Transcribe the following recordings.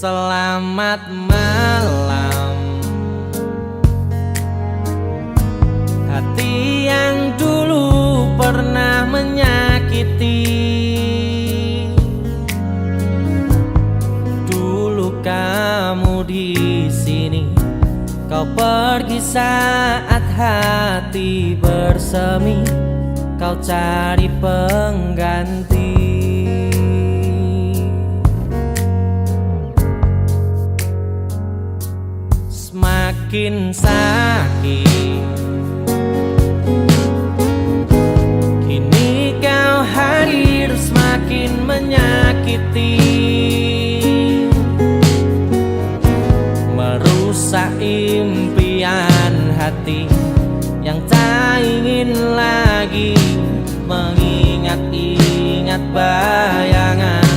Selamat malam. Hati yang dulu pernah menyakiti, dulu kamu di sini, kau pergi saat hati bersemi, kau cari pengganti. Semakin sakit kini kau hadir, semakin menyakiti, merusak impian hati yang tak ingin lagi mengingat-ingat bayangan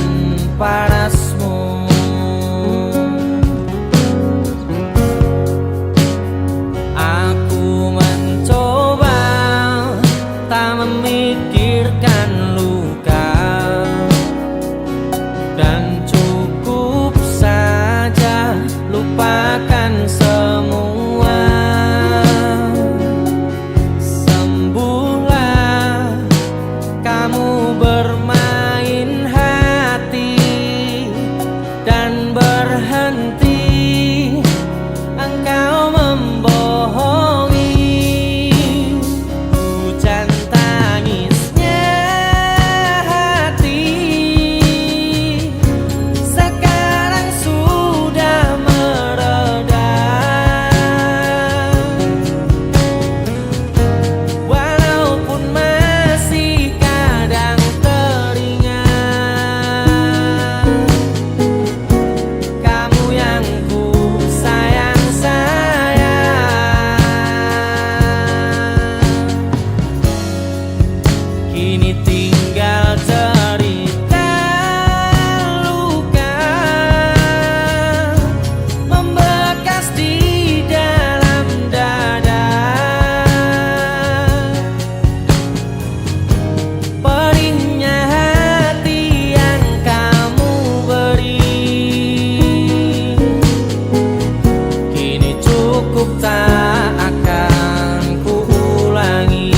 parasmu. Aku mencoba tak memikirkan luka, dan cukup saja lupakan semua. Sembuhlah kamu bermain hati, dan berhenti engkau membohongi. Hujan tangisnya hati sekarang sudah mereda, walaupun masih kadang teringat kamu yang ku sayang. Kini tinggal cerita luka membekas di dalam dada. Perihnya hati yang kamu beri kini cukup, tak akan ku ulangi.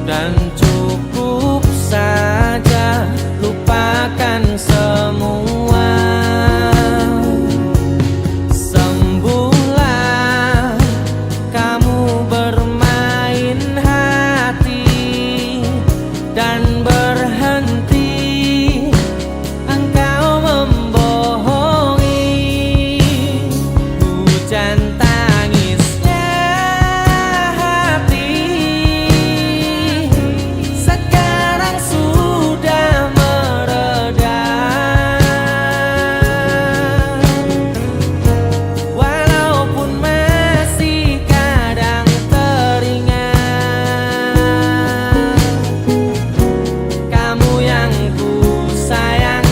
Dan cukup saja lupakan semua. Sembuhlah kamu bermain hati, dan berhenti engkau membohongi. Hujan tangisnya hati sekarang sudah mereda, walaupun masih kadang teringat kamu yang ku sayang.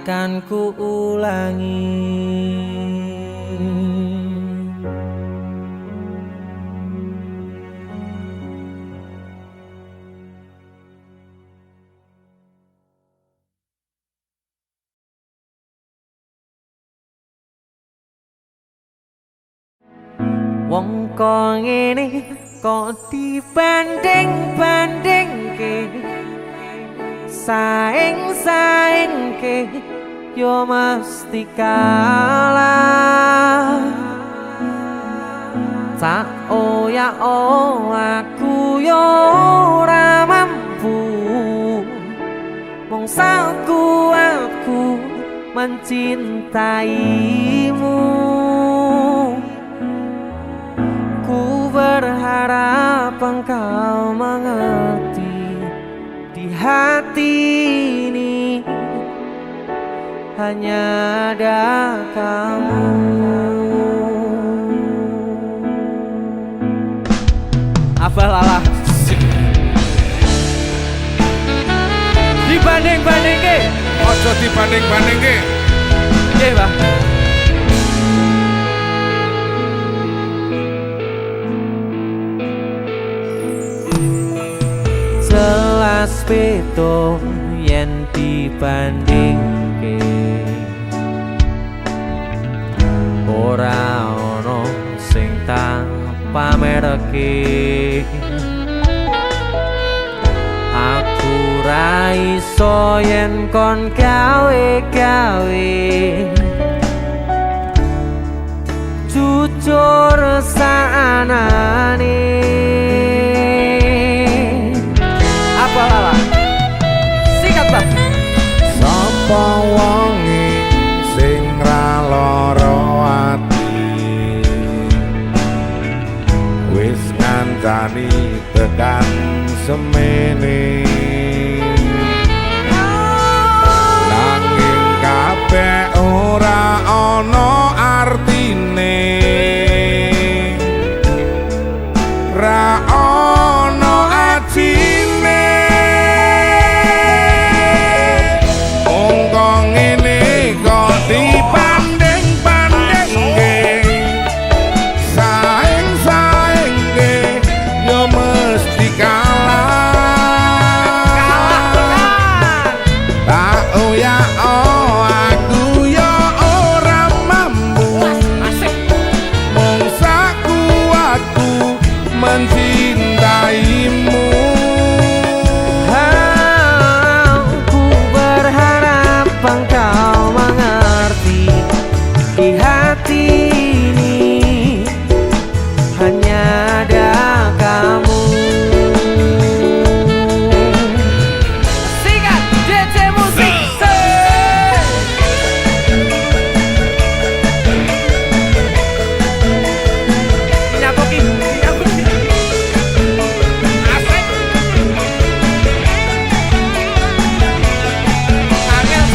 akan ku ulangi. Wong kok ngene kok dibanding-bandingke, saing-saingke yo mesti kalah. Tak oyak aku yo ora mampu, mong sakuatku mencintaimu. Ku berharap engkau mengerti, di hati ini hanya ada kamu. Apalah dibanding-bandingke, ojo dibanding-bandingke. Nggih, Pak. Jelas beda yen dibandingke, ora ono sing tak pamerke. Aku ra iso yen kon gawe-gawe, jujur saanane. Apalah sikat, Pak. Sapa wonge sing ra lara ati, wis ngancani tekan semene. Nanging kabeh ora ana artine, ra ana ajine. Wong kok ngene kok dibanding-bandingke, saing-saingke yo mesti kalah. Tak oyak aku yo ora mampu, mong sakuatku mencintaimu. Aku berharap engkau mengerti, di hati ini hanya ada kamu. Sikat DJ Musik. Nyapoki. Asik. Angel.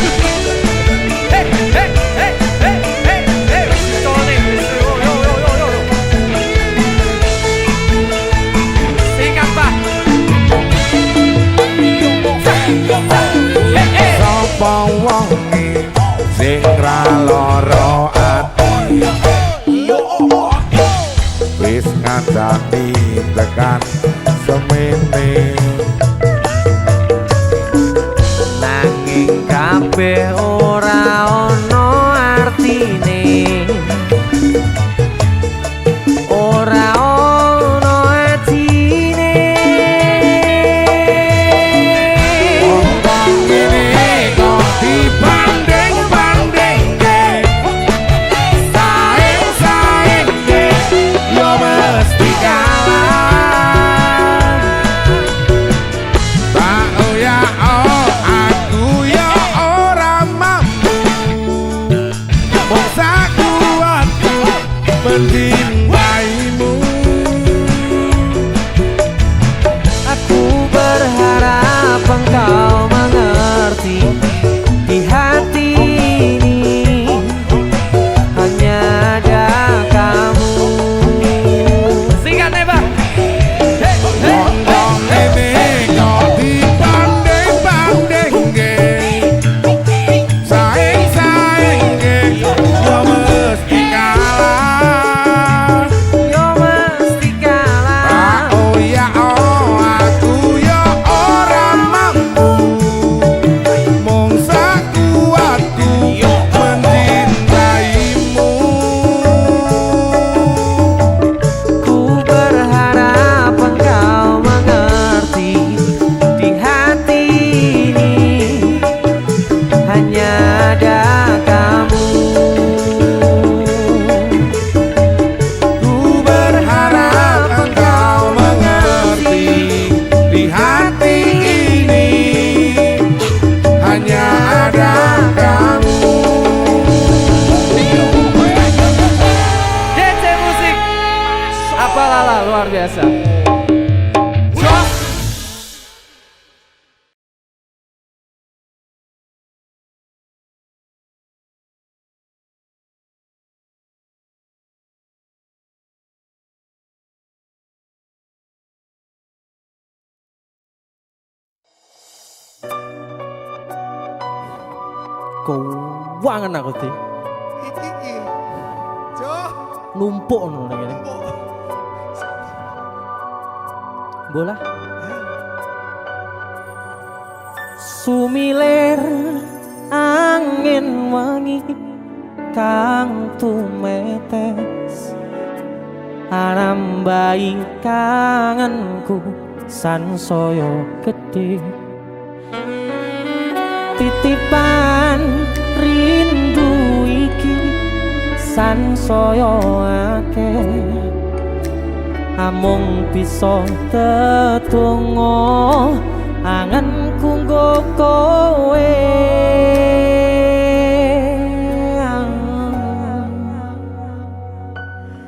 Hey, hey, hey, hey, hey, hey. Tolong nih. Yo. Sikat, Pak. Hey, hey. Sapa wonge sing ra lara ati, wis ngancani tekan semene. Nanging kabeh ora ono artine, ora ono artine. Wong kok ngene kok dibanding-bandingke, saing-saingke yo mesti kalah. biasa. Cok. Keuangan aku sih. Iki. Jo. Numpuk ngono ngene. Bola. Sumilir angin wangi kang tumetes arambai kangenku sansaya gedhe titipan rindu iki sansaya akeh amung bisa tetunggo anganku nggo kowe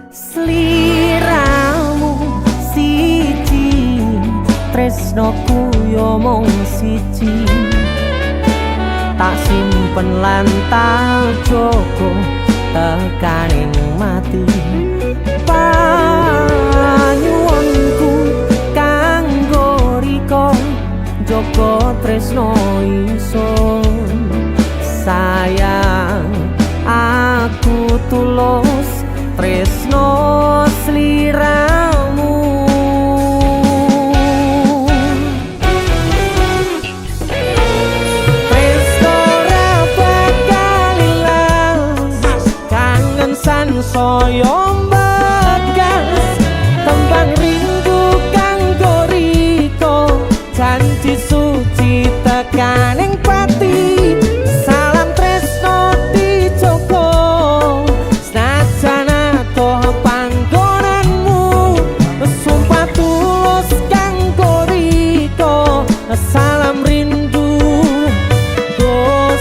sliramu siji tresnoku yo mung siji tak simpen lan tak joko tekaning mati panyuwunku kanggo riko joko tresno ingsun sayang aku tulus tresno sliramu soyo mbagas tembang rindu kanggo riko janji suci tekaning pati salam tresno dijoko senajan adoh panggonanmu sumpah tulus kanggo riko salam rindu go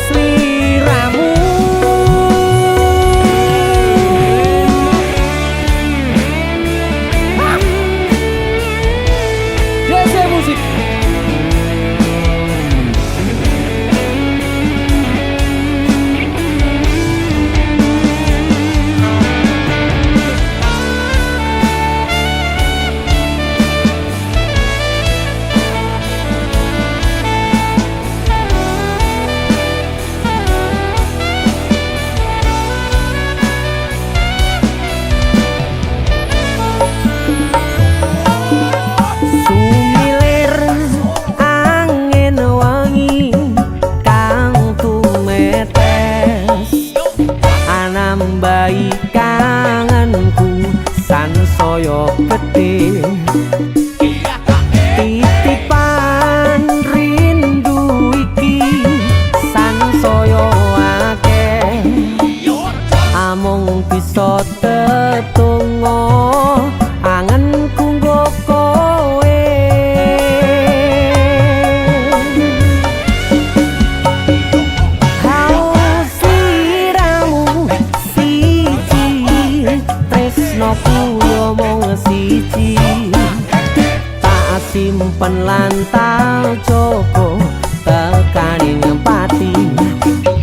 sliramu. Nambahi kangenku sansaya gedhe titipan rindu iki sansaya akeh amung bisa tetunggo angenku nggo kowe yo mung siji tak simpen lan tak joko tekaning pati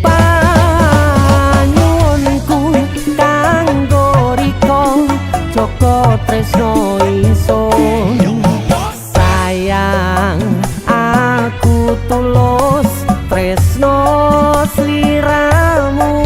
panyuwunku kanggo riko joko tresno ingsun sayang aku tulus tresno sliramu.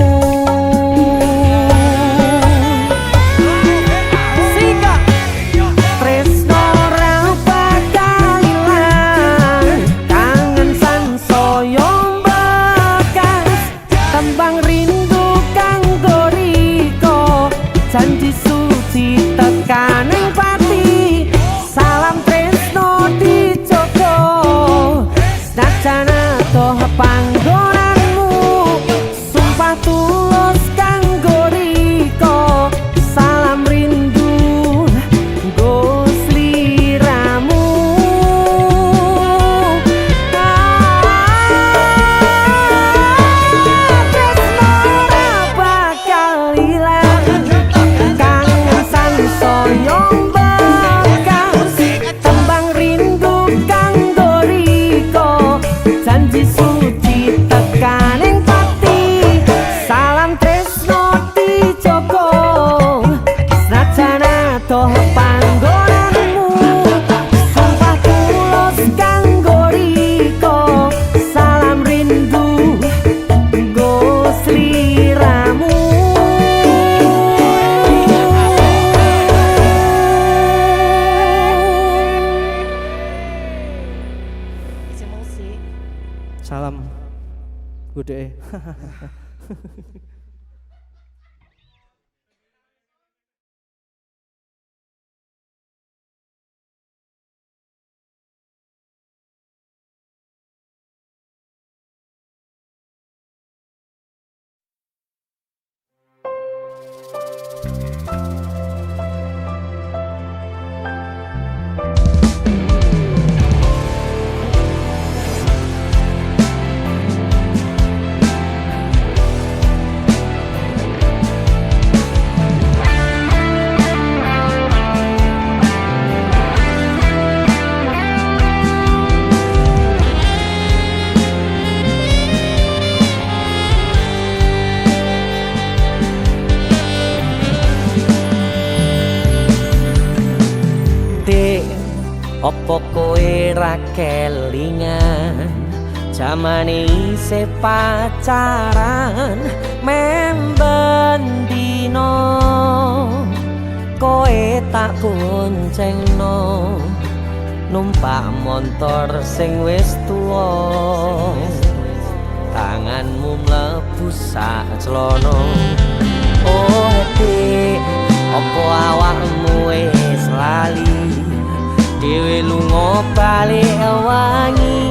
Janji suci tekaning pati salam tresno dijoko senajan adoh panggonanmu sumpah tulus kanggo riko salam rindu nggo sliramu tresno ora bakal ilang soyo mbagas Opo kowe ra kelingan jamane isih pacaran memben dino kowe tak boncengno numpak motor sing wis tuwa tanganmu mlebu sak celono oh hati opo awakmu wis lali dewe lunga balik wangi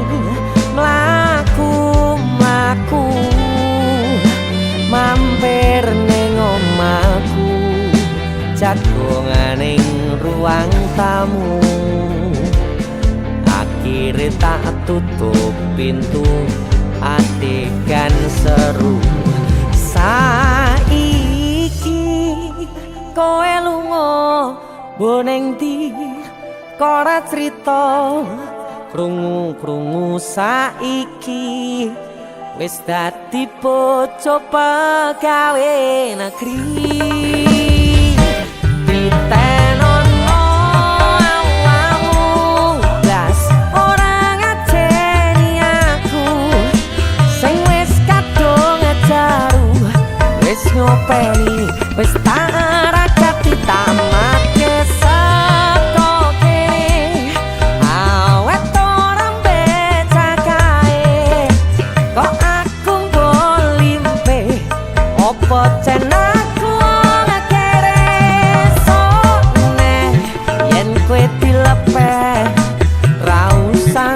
mlaku mampir ning omahku jagonganing ruang tamu akhire tak tutup pintu adegan seru saiki kowe lunga boning ndi kora cerita krungu saiki wis dadi bojo pegawe negeri ditenono awakmu blas ora ngajeni aku sing wis kadung ajaru wis ngopeni wis tak rakati tamake Pocen aku ngekere sone yen kowe dilepeh ra usah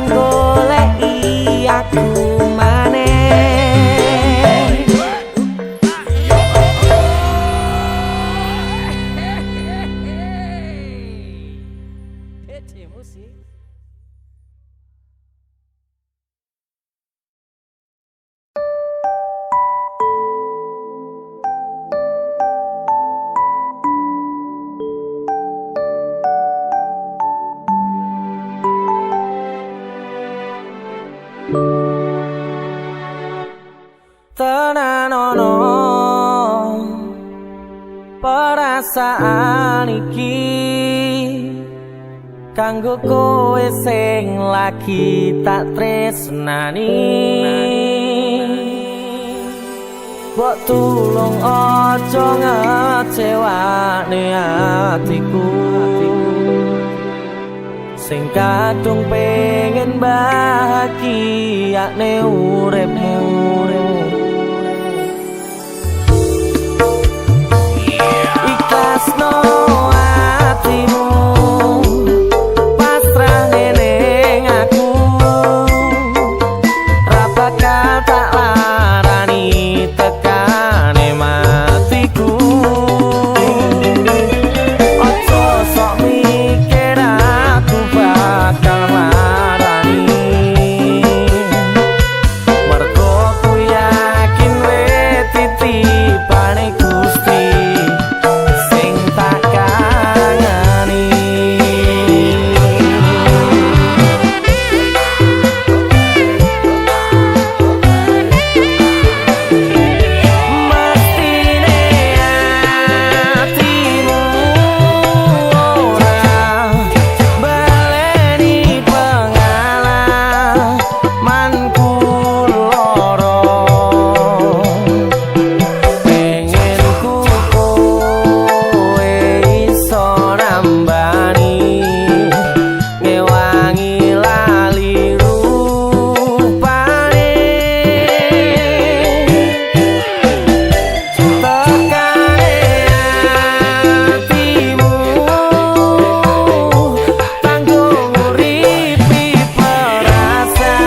goleki aku maneh Tenanono perasaan iki kanggo kowe sing lagi tak tresnani. Mbok tulung aja ngecewani hatiku sing kadung pengen bahagia ne uripmu. Ikhlasno hatimu pasrah ning aku, ra bakal tak larani tekane matiku. Ojo sok mikir aku bakal larani, mergo ku yakin wis titipane Gusti sing tak kangeni. Mestine hatimu ora baleni pengalamanku loro, pengen ku kowe iso nambani ngewangi lali rupane. Tekane hatimu tanggung uripi perasaan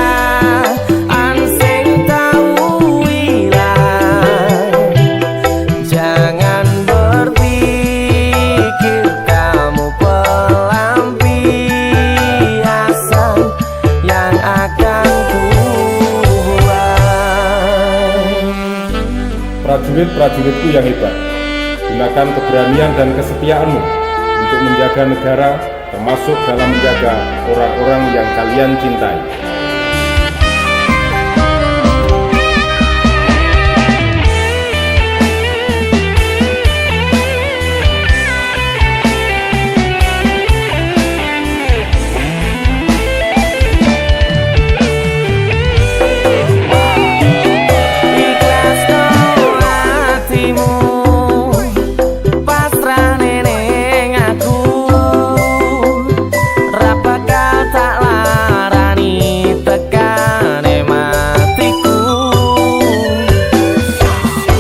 sing tau ilang. Jangan berpikir kamu pelampiasan yang akan kubuat. Prajurit-prajuritku yang hebat, gunakan keberanian dan kesetiaanmu untuk menjaga negara, termasuk dalam menjaga orang-orang yang kalian cintai. Ikhlasno hatimu pasrah ning aku, ra bakal tak larani tekane matiku.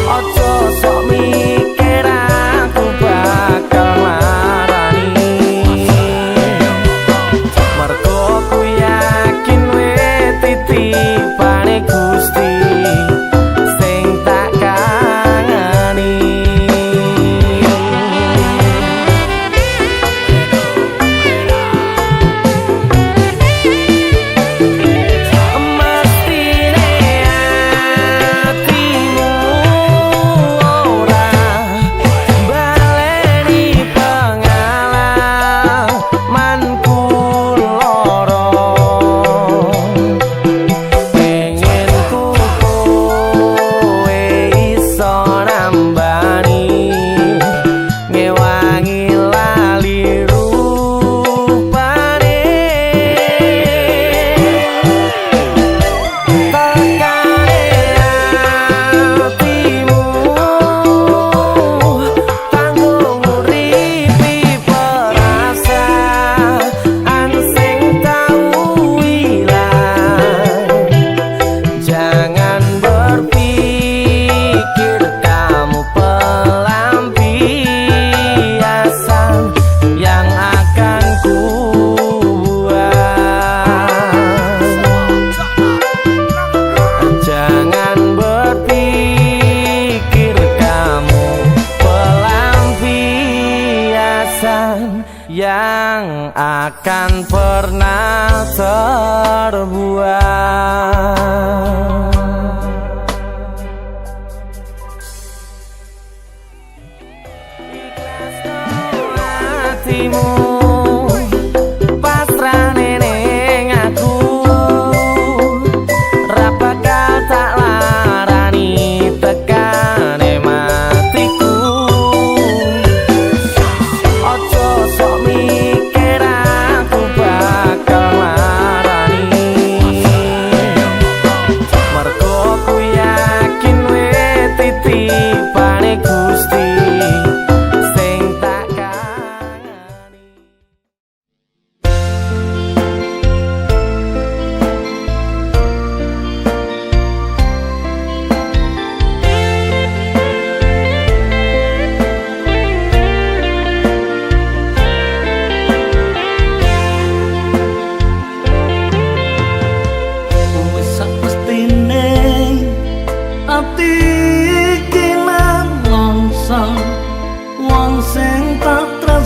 Ojo sok mikir aku bakal larani, mergo ku yakin wis titipane Gusti sing tak kangeni. Mestine hatimu ora baleni pengalamanku loro, pengen ku kowe iso nambani ngewangi lali rupane. Tekane hatimu tanggung uripi perasaan sing tau ilang. Jangan berpikir kamu pelampiasan yang akan kubuat. Jangan berpikir kamu pelampiasan yang akan pernah terbuat. Ikhlasno hatimu pasrah ning aku, ra bakal tak larani tekane matiku.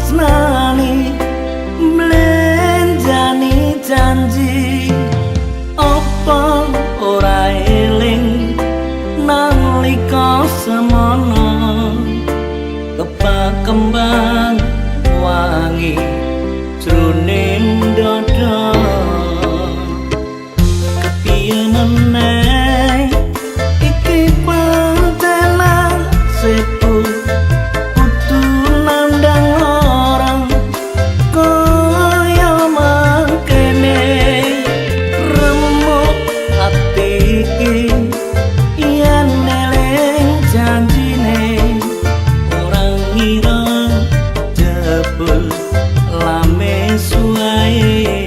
tresnani mlenjani janji apa ora eling nalika semono kebak kembang wangi jroning dada kepiye meneh iki pantenan sepu kudu nandang orang kaya mangkene remuk ati iki yen eling janjine orang ngira jebul lame suwae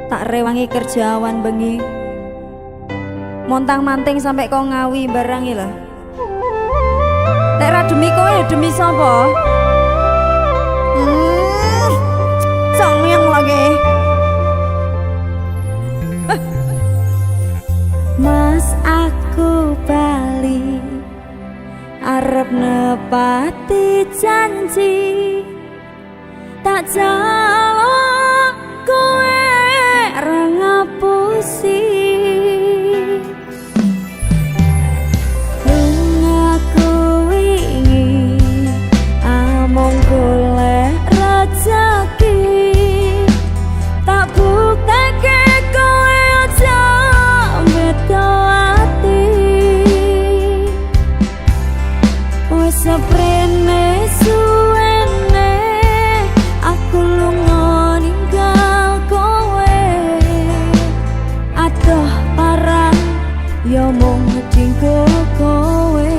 tak rewangi kerjaan bengi montang-manting sampai kau ngawi barang lah. Nek ra demi kowe ya demi sapa? Sang lagi. Mas aku bali arep nepati janji tak jaluk kowe ra ngapusi lungaku wingi among golek rezeki tak bukteke kowe aja beda ati wis seprene suwene aku lunga ninggal kowe ya mung dienggo kowe.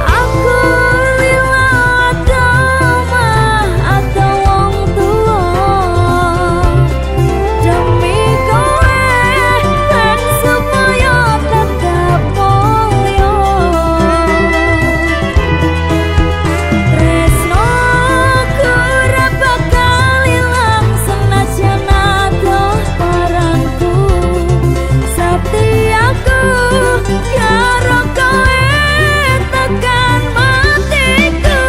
Aku lila dama atau wong tua demi kowe lan supaya tetap mulya. Tresnoku ora bakal ilang senajan adoh parangku. Setiaku karo kowe tekan matiku.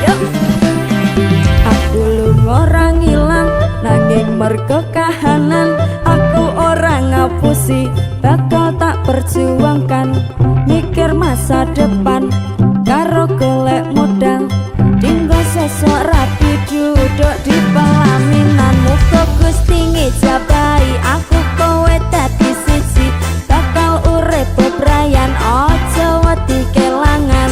Yo. Aku lunga ora ngilang nanging mergo kahanan aku ora ngapusi bakal tak perjuangkan mikir masa depan karo golek modal dinggo sesuk rapi duduk di pelaminan muga Gusti ngijabahi aku kowe dadi siji bakal urip bebrayan aja wedi kelangan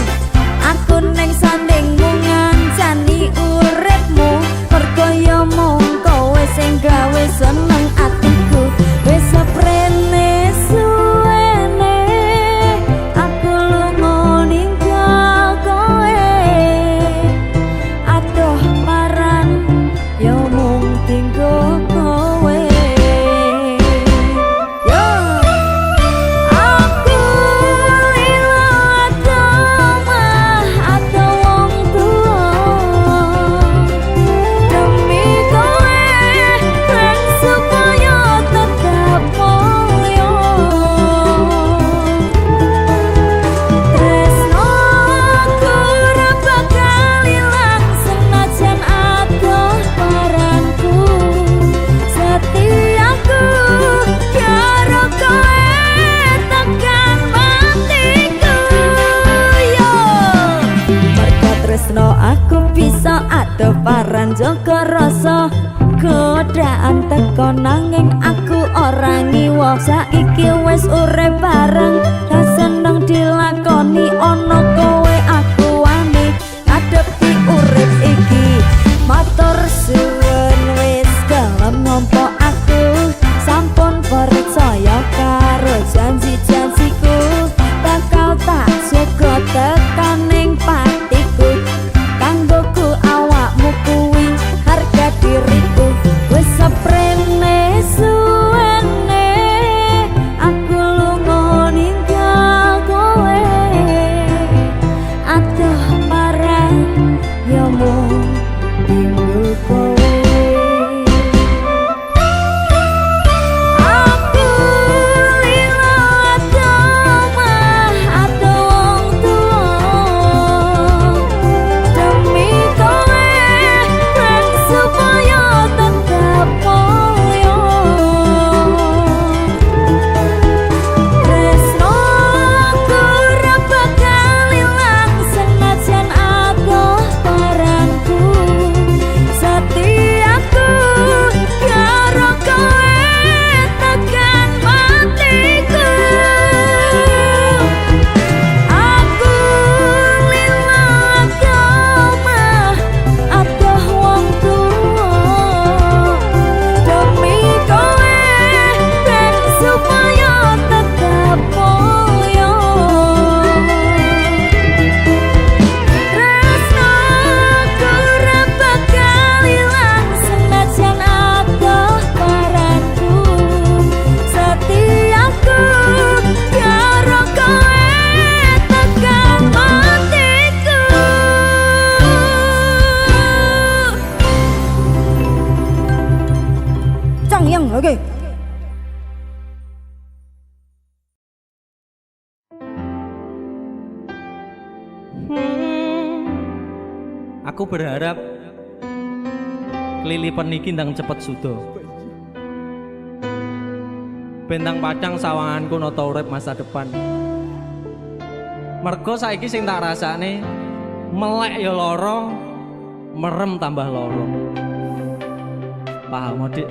aku ning sandingmu ngancani uripmu mergo ya mung kowe sing gawe seneng atiku wis seprene suwene aku lunga ninggal kowe adoh paran ya mung tinggo kowe. Yo aku lila dama atau wong tua demi kowe lan supaya tetap mulya. Tresnoku ora bakal ilang senajan adoh parangku. Setiaku karo kowe tekan matiku. Yo mergo tresno aku bisa adoh paran jaga rasa godaan teko nanging aku ora ngiwa saiki wis urip bareng lan seneng dilakoni ana kowe aku wani ngadepi urip iki matur suwun wis gelem nampa aku sampun percaya karo janji-janjiku bakal tak jaga tekan ning patiku kanggoku awakmu kuwi harga diriku wis seprene suwene aku lunga ninggal kowe adoh parang ya mung tinggal kowe. Aku lila dama atau wong tua demi kowe lan supaya tetap mulya. Tresnoku ora bakal ilang senajan adoh parangku. Setiaku karo kowe tekan matiku. Aku lila dama adoh wong tua demi kowe dan supaya tetap mulya. Tresnoku ora bakal ilang senajan adoh parangku. Setiaku karo kowe tekan matiku. Cangyang oke. Aku berharap kelilipan niki ndang cepet sudo. Bentang padang sawanganku nata urip masa depan. Mergo saiki sing tak rasane melek ya lara, merem tambah lara. Paham, Dik?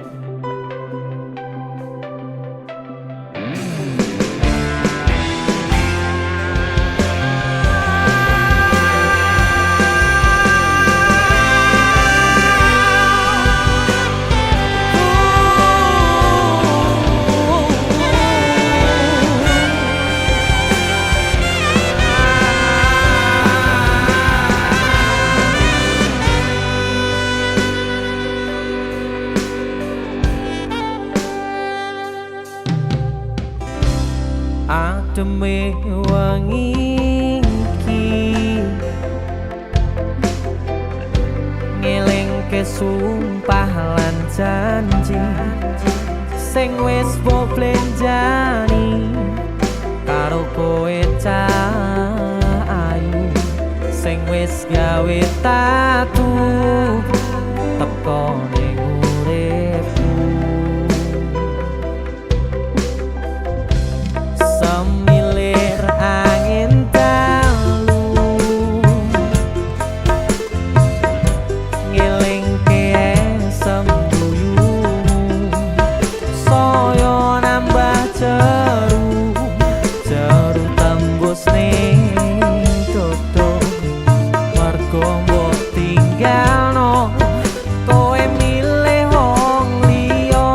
ademe wengi iki ngelingke sumpah lan janji sing wis mbok blenjani karo kowe cah ayu sing wis gawe tatu teko ning uripku semilir angin dalu ngelingke sembuyu saya nambah jeru jeru tembus ning dodo mergo mbok tinggalno kowe milih wong liya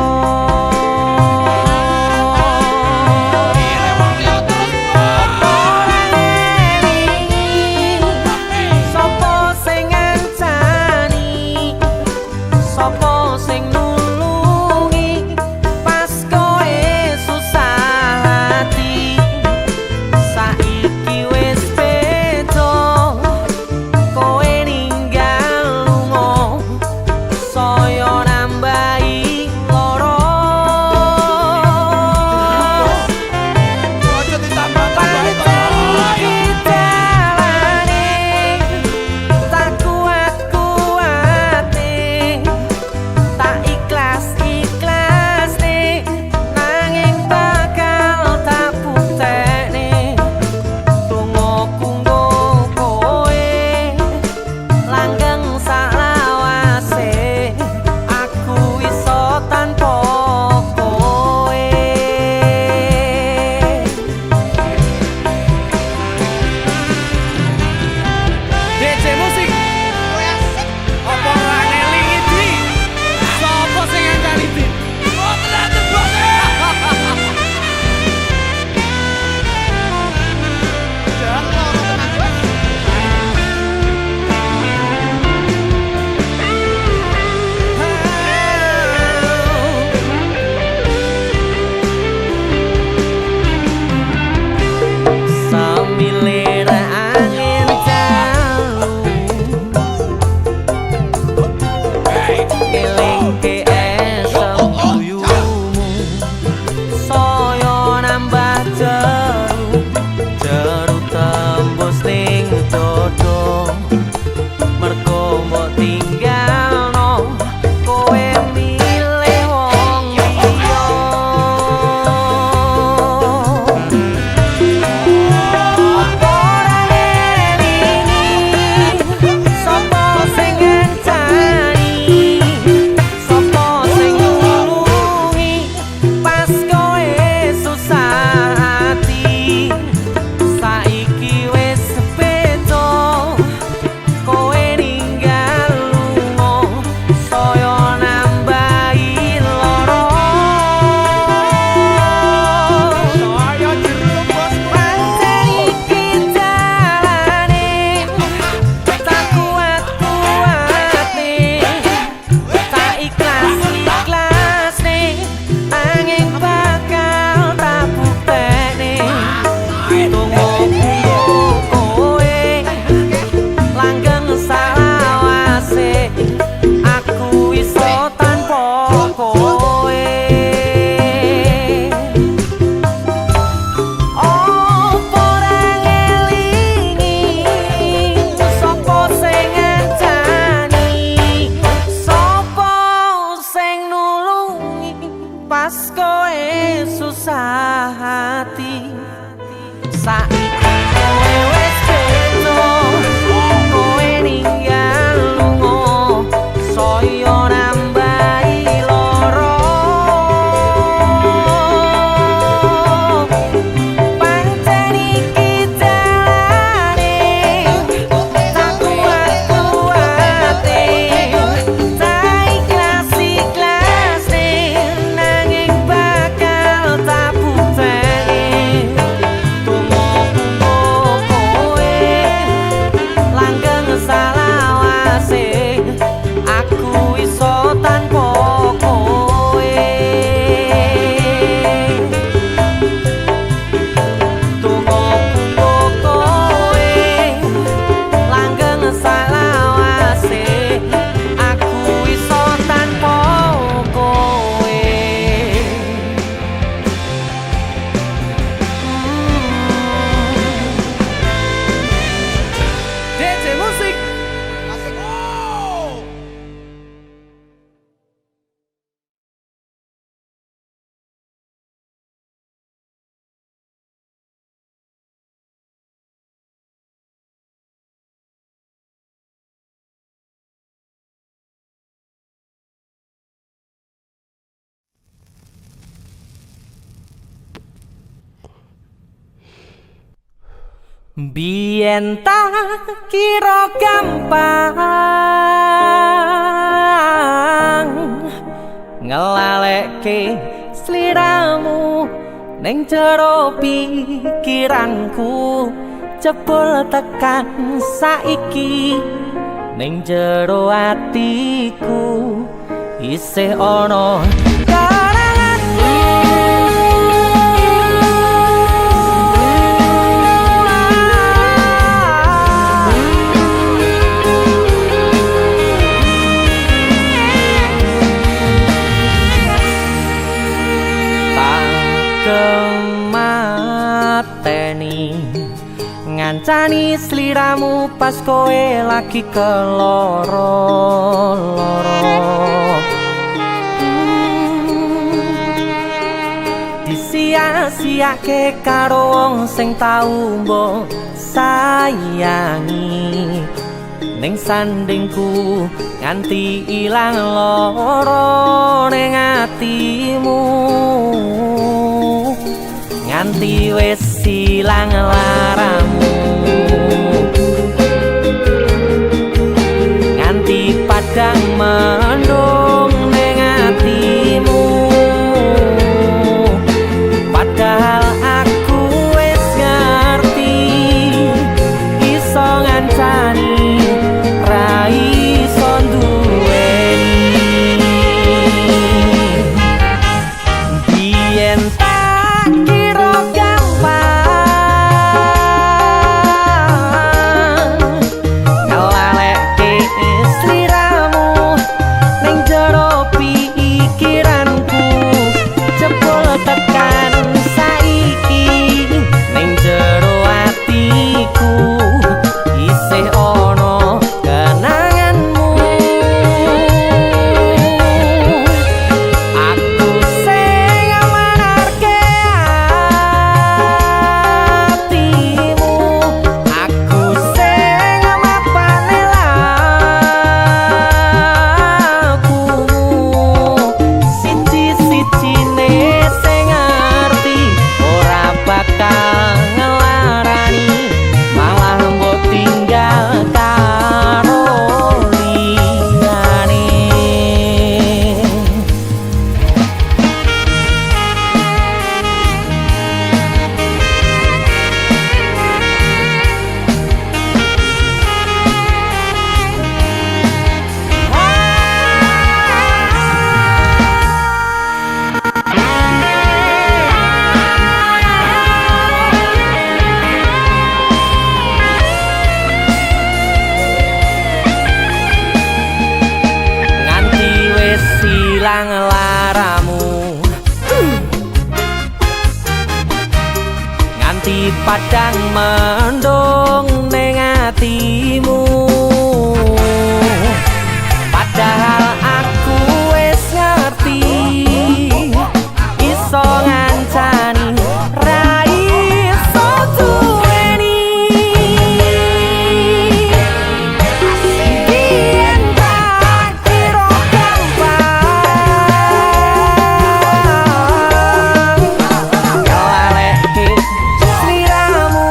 sapa sing ngancani sapa sing nulungi pas kowe susah hati saiki wis beda kowe ninggal lunga saya nambahi lara Ojo ditambah-tambahi to. tak kuat-kuate tak ikhlas-ikhlasne nanging bakal tak buktekne tunggu kowe langgeng salawase aku iso tanpa kowe DJ musik. Apa ora ngelingi Dwi? Sopo sing ngancani Dwi? Oh, ternyata Jangan loro tenan, Bos. semilir angin dalu ngelingke sembuyumu saya nambah jeru jeru tembus ning dodo mergo mbok tinggalno kowe milih wong liya sapa sing ngancani sapa sing nulungi pas kowe susah hati saiki wis beda kowe ninggal lunga saya nambahi lara Saya jero, Bos. pancen iki jalane tak kuat-kuatne tak ikhlas-ikhlasne angin bakal tak buktekne tunggu kowe langgeng salawase aku iso tanpa kowe opo ora ngelingi sapa sing ngancani sapa sing nulungi pas kowe susah hati saiki kowe wis beda kowe ninggal lunga saya nambahi lara pancen iki jalane tak kuat-kuate tak ikhlas-ikhlasne nanging bakal tak buktekne tunggu Biyen tak kira gampang ngelalekke sliramu ning jero pikiranku jebul tekan saiki ning jero atiku isih ana kemateni ngancani sliramu pas kowe lagi keloro-loro disia-siake karo wong sing tau mbok sayangi ning sandingku nganti ilang loro ning atimu nganti wis ilang laramu nganti padang mendung ning atimu padahal aku wis ngerti iso ngancani ra iso duweni biyen tak kira gampang ngelalekke sliramu ning jero pikiranku jebul tekan saiki ning jero atiku isih ana kenanganmu aku sing manarke atimu aku sing mapane lakumu siji-sijine sing ngerti ora bakal ngelarani malah mbok tinggal karo liyane nganti wis ilang laramu nganti padang mendung ning atimu padahal aku wis ngerti iso ngancani ra iso duweni biyen tak kira gampang ngelalekke sliramu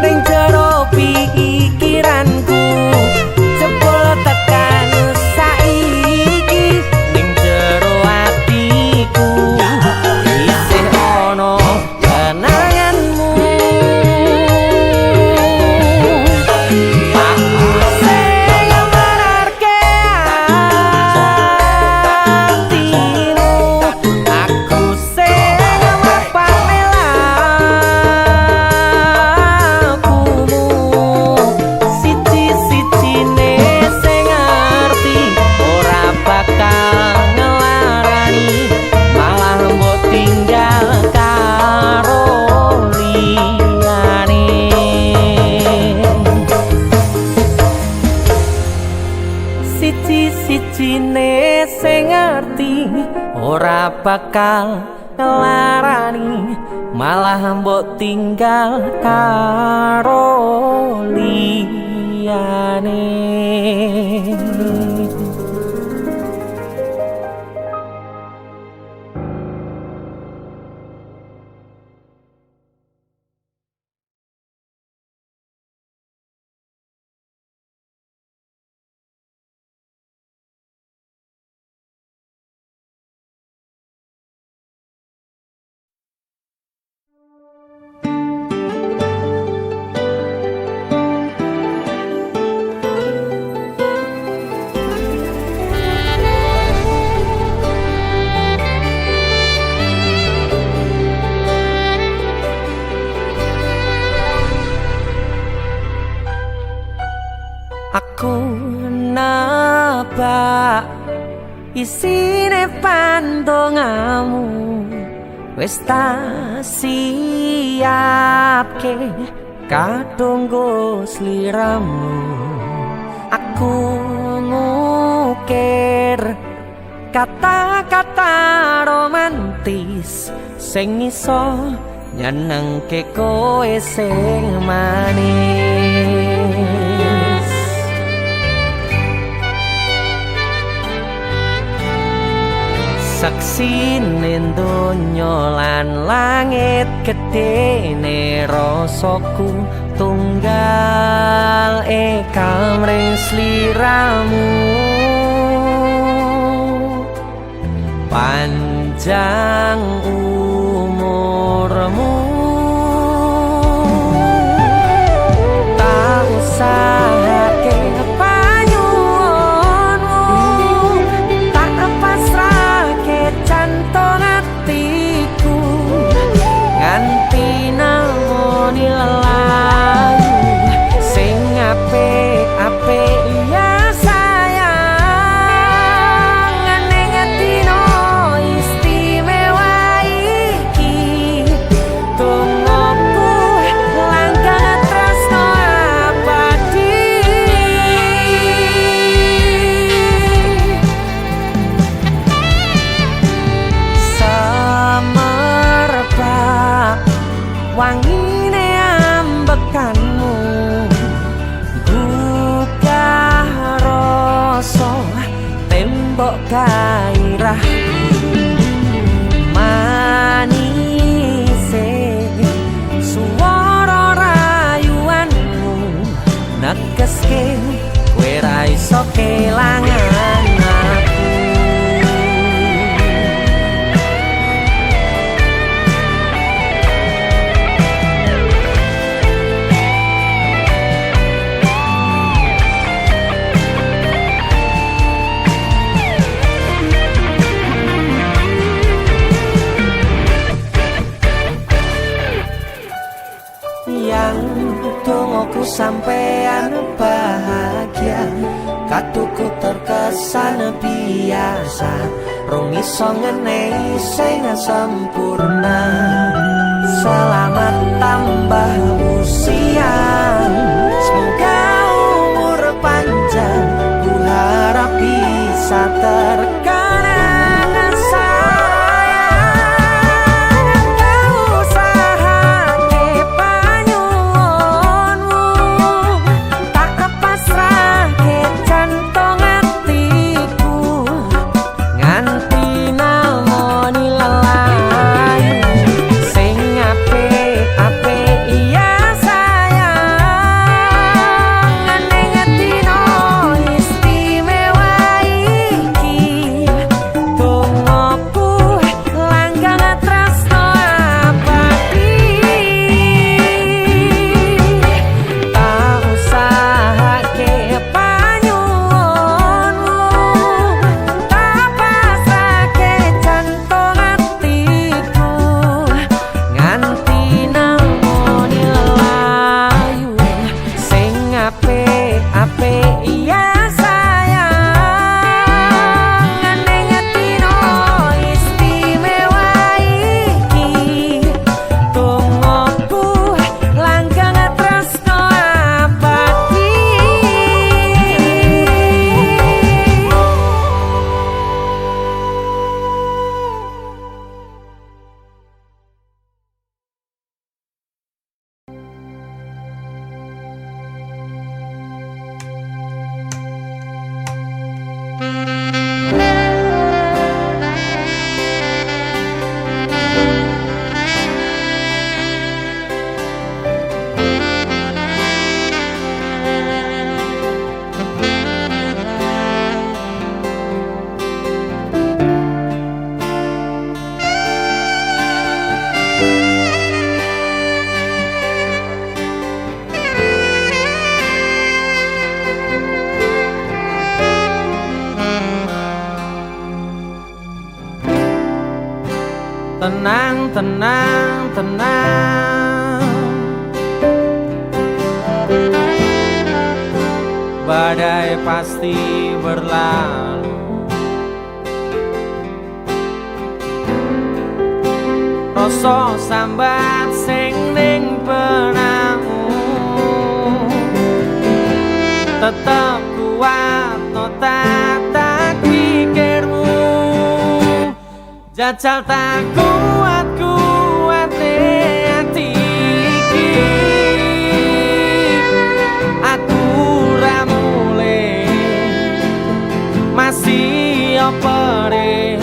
ning jero pikiranku jebul tekan saiki ning jero atiku isih ana kenanganmu aku sing manarke atimu aku sing mapane lakumu siji-sijine sing ngerti ora bakal ngelarani malah mbok tinggal karo liyane siji-sijine sing ngerti ora bakal ngelarani malah mbok tinggal karo liyane isine pandongamu wis tak siapke kadunggo sliramu. Aku ngukir kata-kata romantis sing iso nyenengke kowe sing manis. Saksine donya lan langit gedene rasaku tunggal kamring sliramu. Panjang umurmu, tak usahake panyuwunmu, tak pasrahke jantung atiku nganti namoni lelayu sing apik-apik ya sayang. Ning dino istimewa iki tungguku langkah tresno abadi. Semerbak wangine ambekanmu gugah rasa tembok gairah manise suara rayuanmu negeske kowe ra iso kelangan aku. Yang dongoku sampean bahagia, katuku terkesan biasa, rung iso ngenehi sing sempurna. Selamat tambah usia, semoga umur panjang, ku harap bisa terkenang sayang. Tak usahake panyuwunmu, tak pasrahke jantung atiku nganti namoni lelayu sing apik-apik ya sayang. Ning dino istimewa iki tungguku langkah tresno abadi. Tak usahake panyuwunmu, tak pasrahke jantung atiku nganti namoni lelayu sing apik-apik ya sayang. Ning dino istimewa iki tungguku langkah tresno abadi. Tenang, tenang, tenang, badai pasti berlalu. rasa sambat sing ning benakmu tetep kuat no tak pikirmu jajal tak kuat hati iki aku ra mulih masih apa re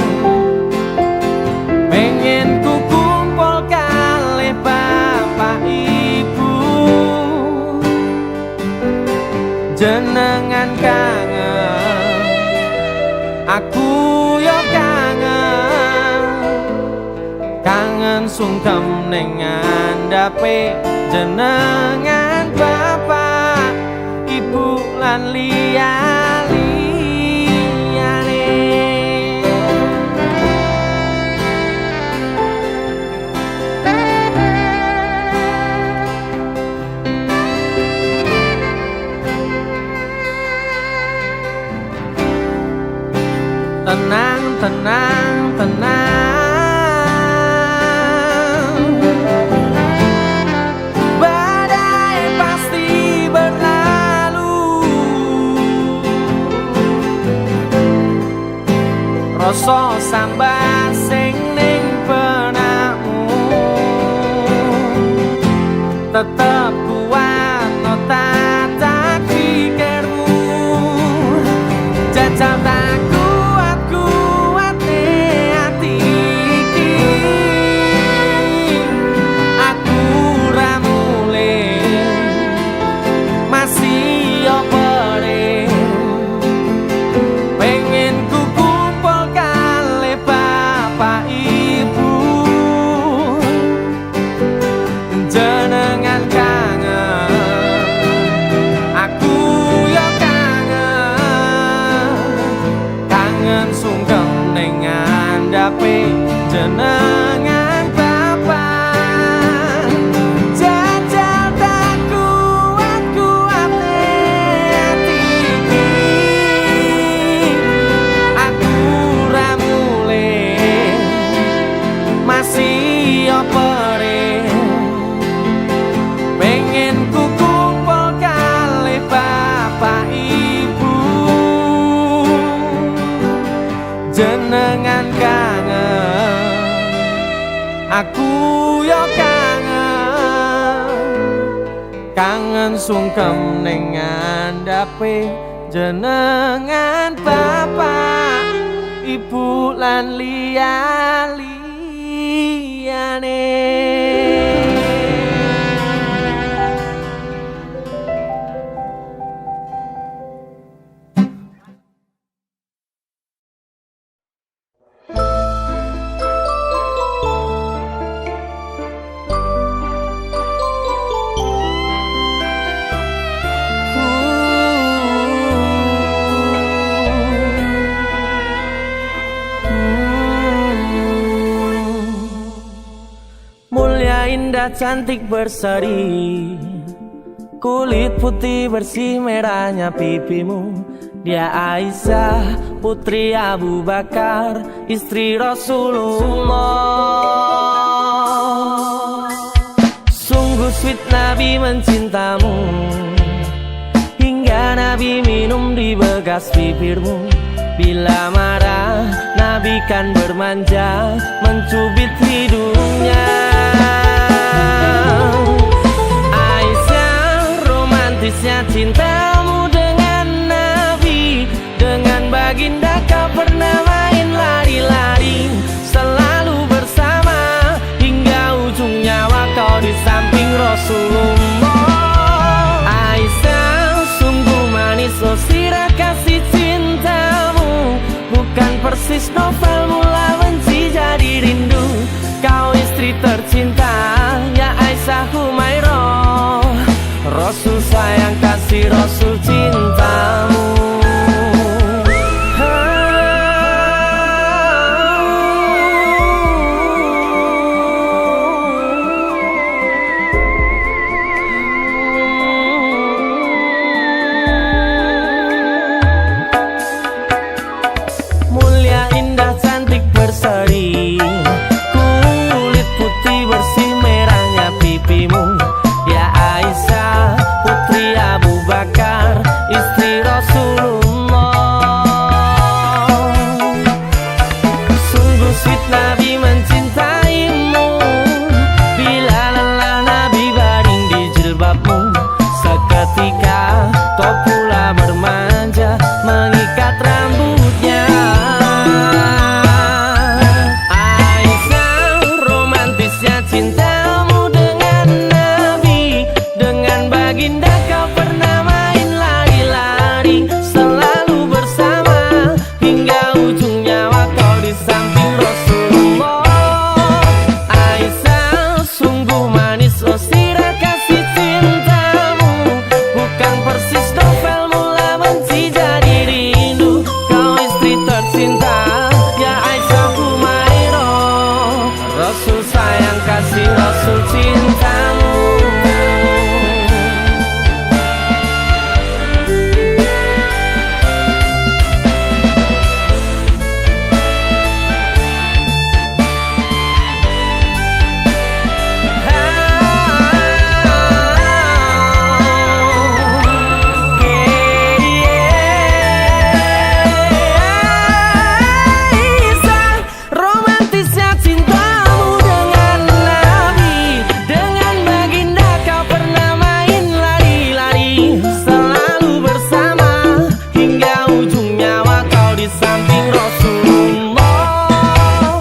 pengen ku kumpul kali bapak ibu jenengan kangen aku yo kangen sungkem ning ngandhape jenengan bapak ibu lan liyane tenang badai pasti berlalu rasa sambat sing ning benakmu tetep kuat no tak pikirmu jajal tak jenengan bapak jajal tak kuat hati aku ra mulih masih apa re pengen ku kumpul kali bapak ibu jenengan aku yo kangen sungkem ning ngandhape jenengan bapak ibu lan liyane indah cantik berseri kulit putih bersih merahnya pipimu dia Aisyah putri Abu Bakar istri Rasulullah sungguh sweet Nabi mencintamu hingga Nabi minum di bekas bibirmu bila marah Nabi kan bermanja mencubit hidungnya romantisnya cintamu dengan Nabi dengan baginda kau pernah main lari-lari selalu bersama hingga ujung nyawa kau di samping Rasulullah Aisyah sungguh manis oh sirah kasih cintamu bukan persis novel mula benci jadi rindu kau istri tercinta ya Aisyah Humairah Rasul sayang kasih Rasul cintamu Mulia indah cantik berseri kulit putih sweet Nabi mencintaimu. Bila lelah Nabi baring di jilbabmu, seketika kau pula bermanja mengikat rambutnya. Aisyah, romantisnya cintamu dengan Nabi. Dengan baginda kau pernah main lari-lari, selalu bersama hingga ujung nyawa kau di samping Rasulullah. Aisyah, sungguh manis oh sirah kasih cintamu. Bukan persis novel mula benci jadi rindu. Kau istri tercinta, ya Aisyah Humairah. Rasul sayang kasih Rasul cintamu. Romantisnya cintamu dengan Nabi. Dengan baginda kau pernah main lari-lari, selalu bersama hingga ujung nyawa kau di samping Rasulullah.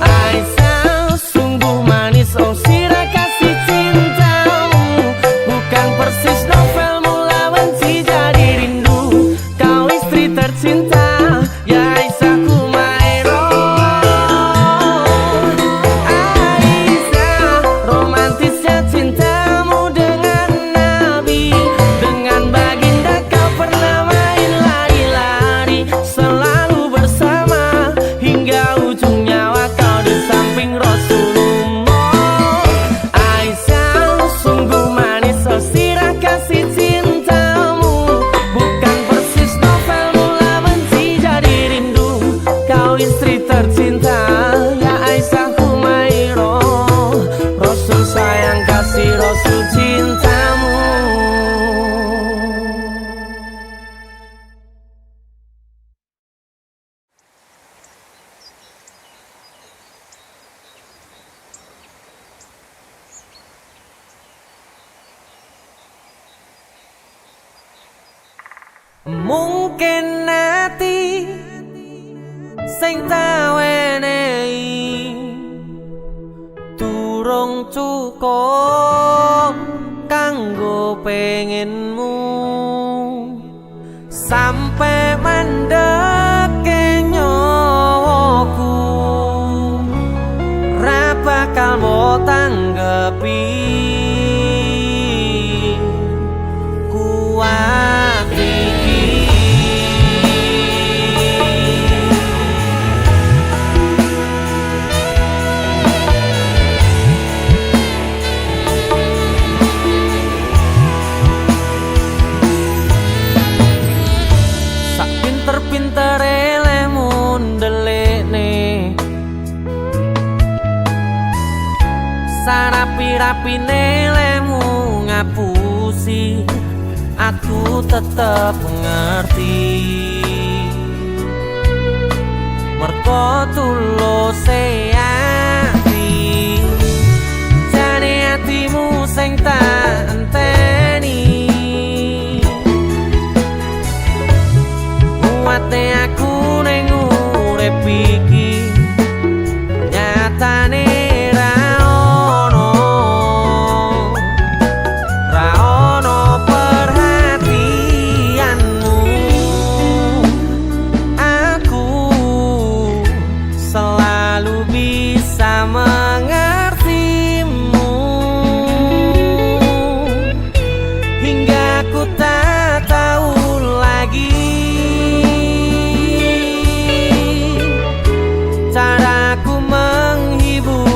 Aisyah, sungguh manis oh sirah kasih cintamu. Bukan persis novel mula benci jadi rindu. Kau istri tercinta, ya Aisyah Humairah. Aisyah, romantisnya cintamu dengan Nabi. Dengan baginda kau pernah main lari-lari, selalu bersama hingga ujung nyawa kau di samping Rasulullah. Aisyah, sungguh manis oh sirah kasih cintamu. Bukan persis novel mula benci jadi rindu. Kau istri tercinta, ya Aisyah Humairah. Rasul sayang kasih Rasul cintamu. Mungkin nanti sing tak wenehi durung cukup kanggo pengenmu. Sampai mandeke nyawaku ra bakal mbok tanggepi. Kuat iki sak pinter-pintere lemu ndelekne, sarapi-rapine lemu ngapusi, aku tetep ngerti. Merko tuluse ati, jane atimu sing tak enteni. Kuwate aku ning urip iki, nyatane ra ono perhatianmu. Aku selalu bisa mengertimu, hingga ku tak tahu lagi caraku menghibur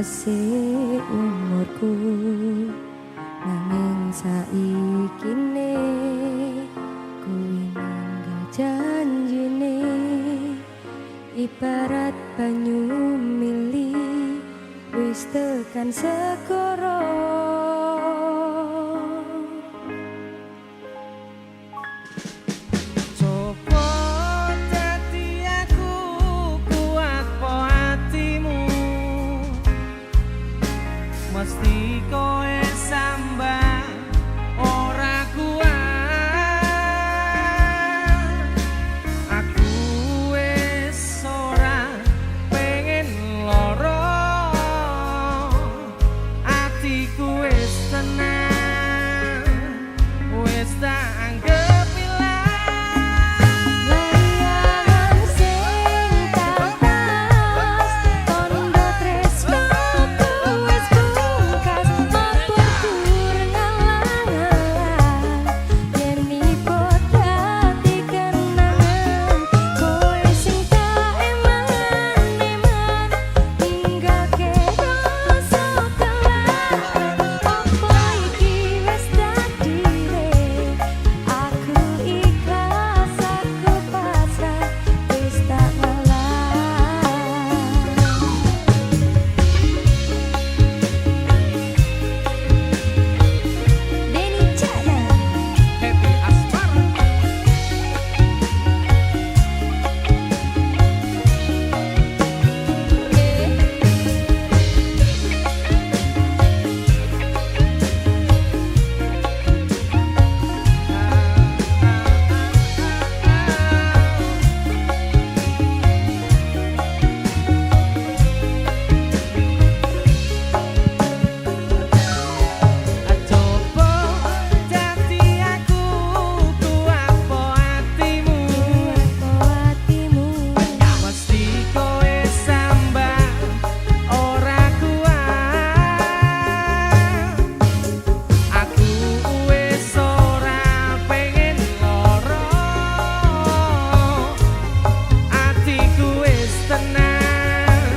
tasih umurku nanging saikine kuwi ninggal janjine ibarat banyu mili wis tekan segara. Mesti koe sambah ora kuat. Aku wis ora pengen loro, atiku wis tenang, wis tak anggap Layangan sing tapas tondo tresnoku wis bungkas mabur ngalang-alang yen nipo dadi kenangan kowe sing tak eman-eman ninggake rasa kelar opo iki wis takdire aku ikhlas aku pasrah wis tak ngalah. Denny Cakna Happy Asmara. Coba dadi aku ku apa atimu, hatimu mesti koe sambah ora kuat. Aku wis ora pengen loro, atiku wis tenang,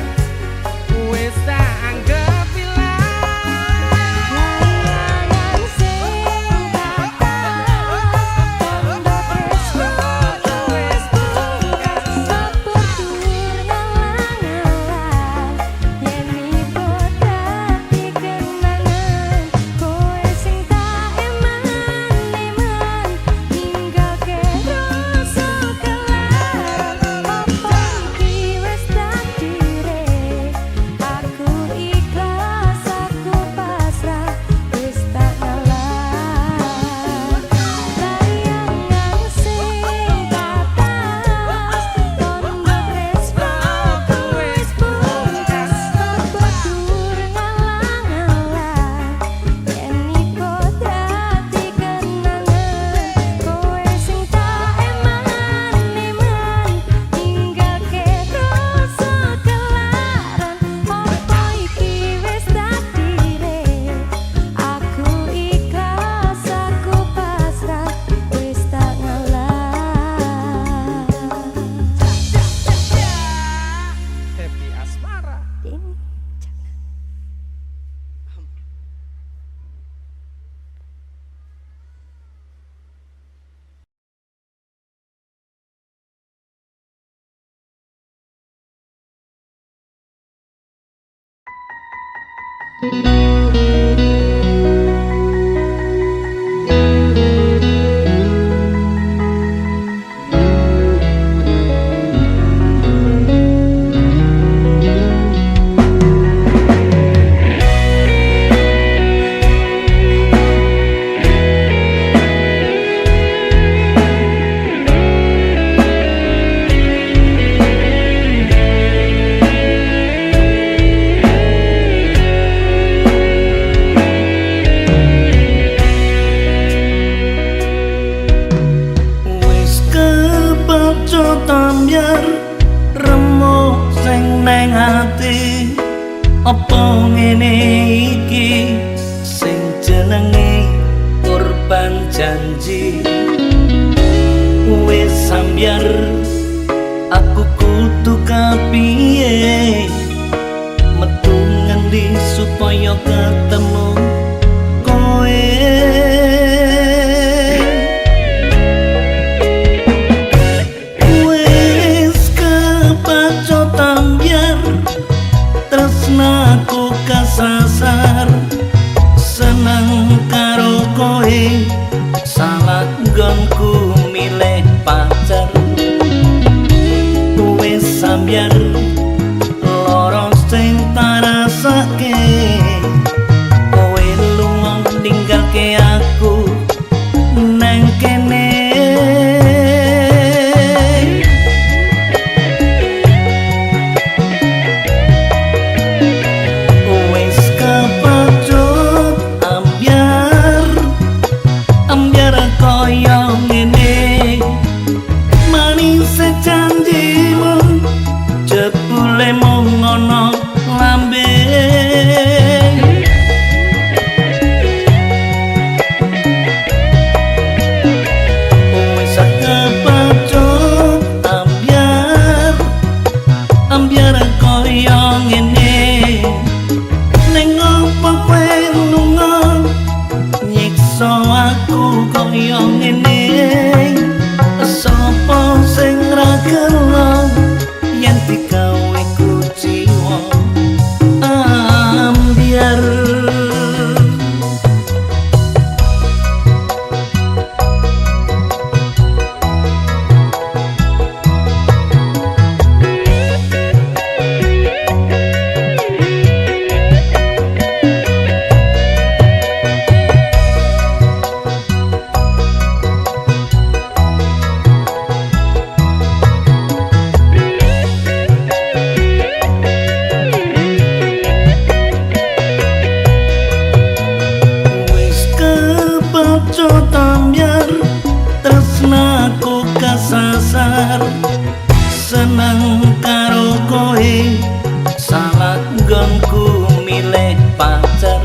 wis tak anggap ilang. layangan sing tapas tondo tresnoku wis bungkas mabur ngalang-alang yen nipo dadi kenangan kowe sing tak eman-eman ninggake rasa kelar opo iki wis takdire aku ikhlas aku pasrah wis tak ngalah. Layangan sing tapas tondo tresnoku wis bungkas mabur ngalang-alang yen nipo dadi kenangan kowe sing tak eman-eman ninggake rasa kelaran opo iki wis takdire aku ikhlas aku pasrah wis tak ngalah. Happy Asmara. Denny Wis kebaca tambyar remuk sing neng ati apa ngene iki sing jenenge korban janji wis sambyar aku kudu kapiye metu ngendi pundi supaya ketemu kowe wis kepacotan biar tresnaku kesasar seneng karo kowe salah nggonku milih pacar wis sambyar loro sing tarasake kowe lunga ninggalke aku nang kene wis kepacut ambyar kaya ngene manis janjimu jebule mung ngono lambe wis kepacut ambyar kaya ngene ning opo kowe lunga nyiksa aku kaya ngene sapa sing ra gelem yen digawe kuciwa ambyar ambyar tresnaku kesasar seneng karo kowe salah nggonku milih pacar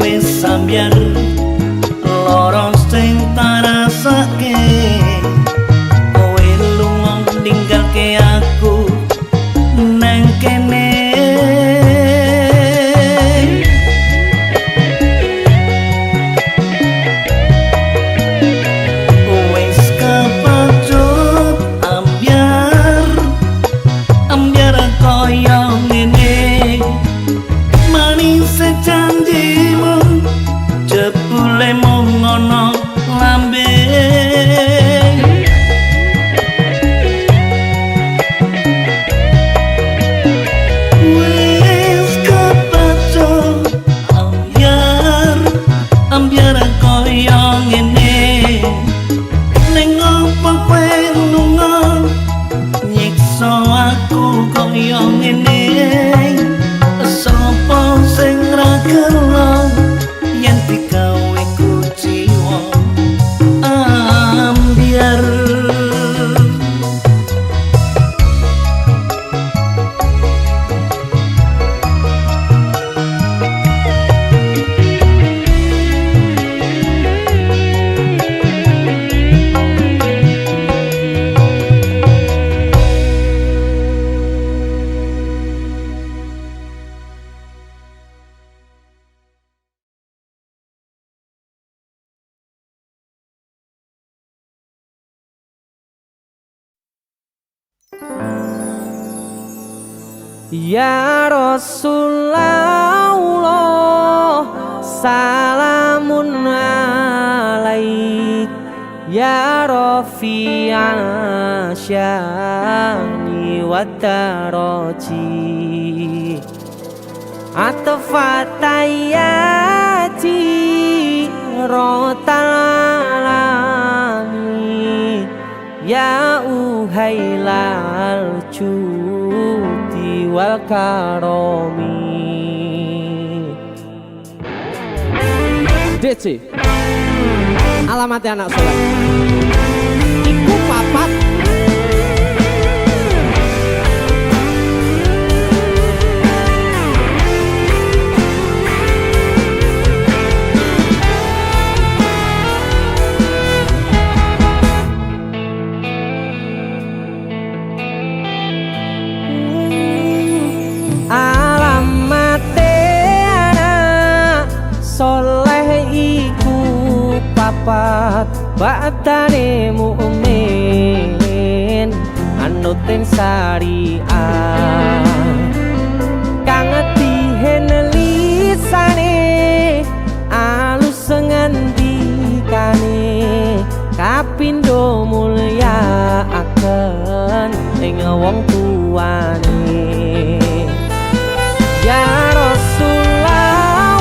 wis sambyar loro sing tarasake kowe lunga ninggalke aku nang kene janjimu jebule mung ngono lambe wis kepacut ambyar kaya ngene ning opo kowe lunga nyiksa aku kaya ngene sapa sing ra gelem yen digawe kuciwa ambyar Ya Rasulullah salamun alaik ya Rafi'a syani wa daraji atfatayati rotalami ya uhailal judi wal karomi. DC alamatnya anak soleh iku papat papat ba'dane mukmin anutin syariah kang dihen lisane alus ngendikane kapindo mulya akan ing wong tuane ya Rasulullah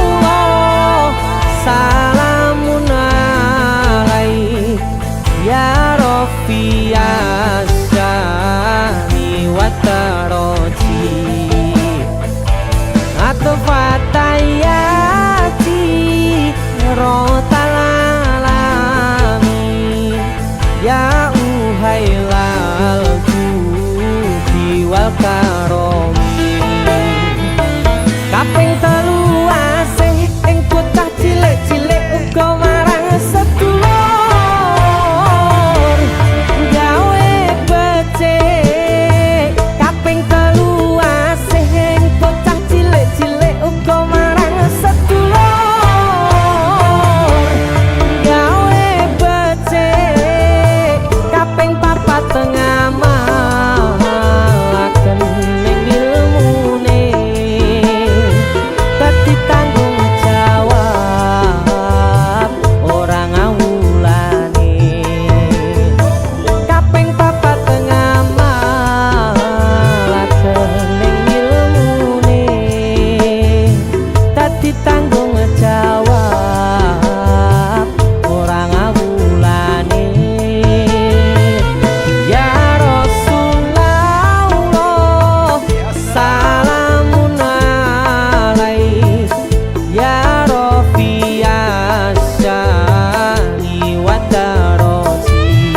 salamun alaik ya Rafi asyani wa taroji atfatayati rotalalami ya uhailal judi wal karomi kaping telu asih ing bocah cilik-cilik uga marang sedulur gawe becik kaping telu asih ing bocah cilik-cilik uga marang sedulur gawe becik kaping papat ngamalaken ning ilmune dadi tanggung jawab ora ngawulane kaping papat ngamalaken ning ilmune dadi tanggung jawab ora ngawulane ya Rasulullah salamun alaik ya Rafi asyani wa taroji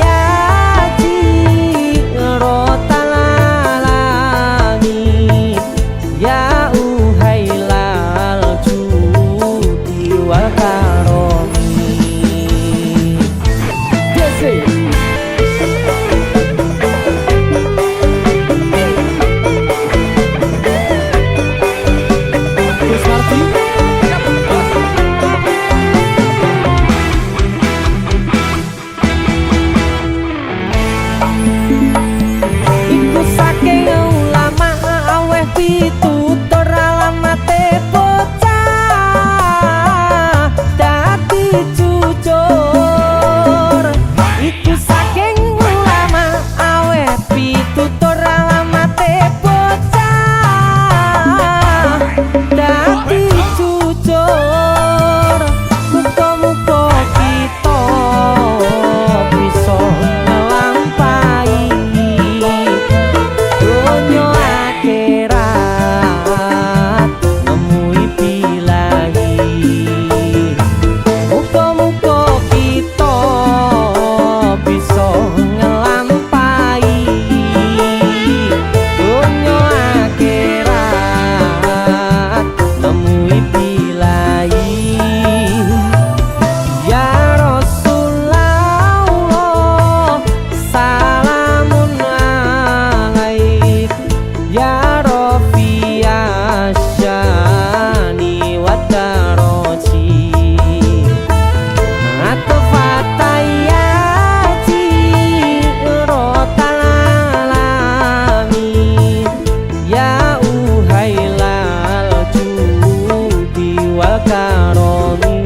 atfatayati rotalalami ya uhailal judi wal karomi iku saking ulama aweh pitutur alamate bocah dadi jujur iku saking ulama aweh pitutur alamate bocah dadi jujur muga-muga kita bisa nglampahi dunya akhirat nemui bilahi muga-muga kita bisa nglampahi dunya akhirat nemui bilahi ya Rasulullah salamun alaik ya Rafi asyani wa taroji atfatayati rotalalami ya uhailal judi wal karomi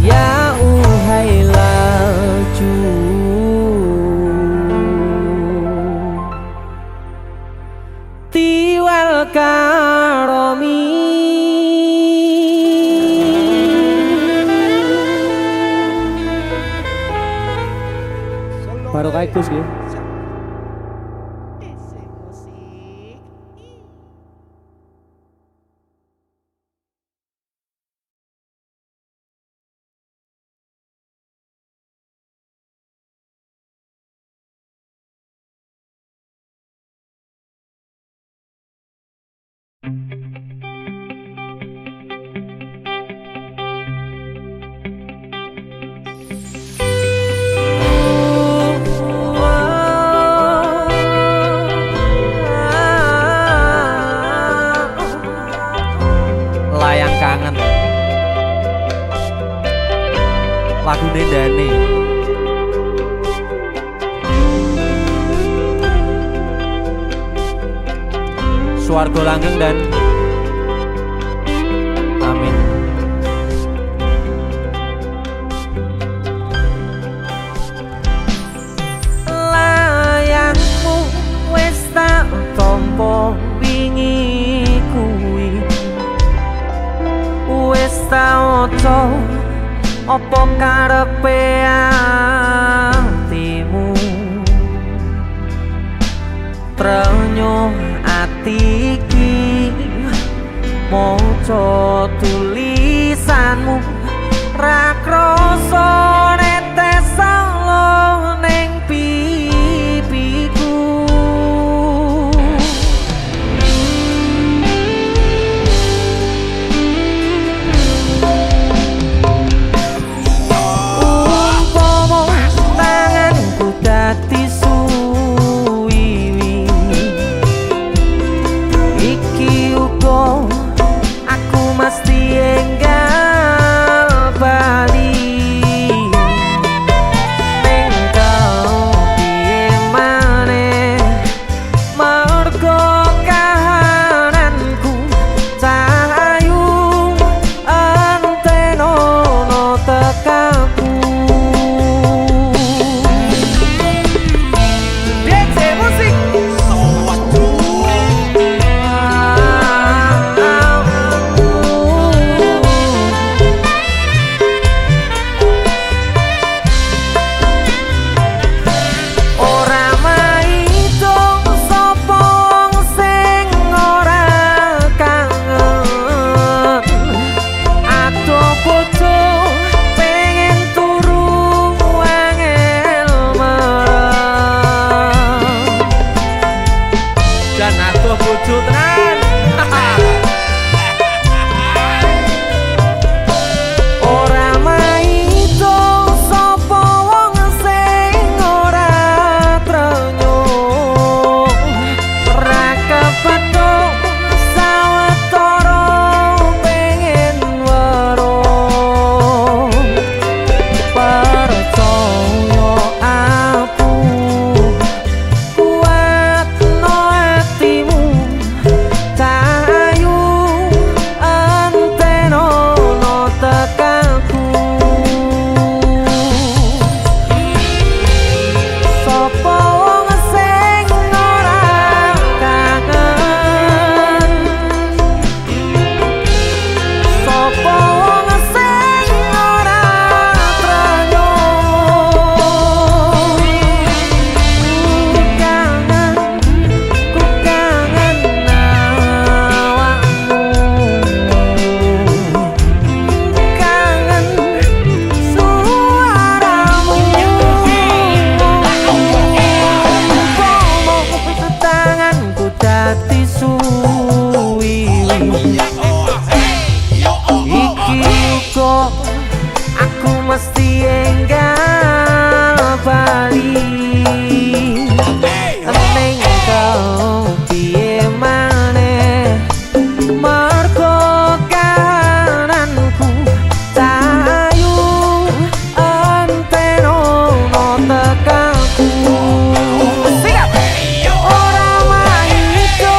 ya uhailal judi wal karomi barokah Gus nggih. kangen. Lagune Dani. Swarga langgeng dan amin. Layangmu wis tak tampa wingi kuwi, wis tak waca apa karepe atimu. Trenyo ati iki maca tulisanmu, ra krasa netes salo ning pipiku. Umpama tanganku dadi suwiwi, iki uga aku mesti enggal bali. Ning kau piye maneh, mergo kahananku cahayu antenono tekaku. DJ musik. Ora maido sapa wong sing ora kangen. Adoh bojo pengen turu angel merem, Dan aduh bojo tenan. ora maido sapa wong sing ora trenyo. Ra kepethuk sawetara pengen weruh. Percaya aku, kuatno atimu, cahayu antenono tekaku. Sapa wong sing ora kangen, sapa wong sing ora trenyo. Ku kangen awakmu, kangen suaramu. Umpama tanganku dadi suwiwi, iki uga aku mesti enggal bali. Ning kau piye maneh, mergo kahananku cahayu antenono tekaku. Ora maido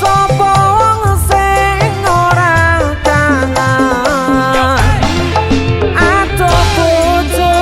sapa wong sing ora kangen. Adoh bojo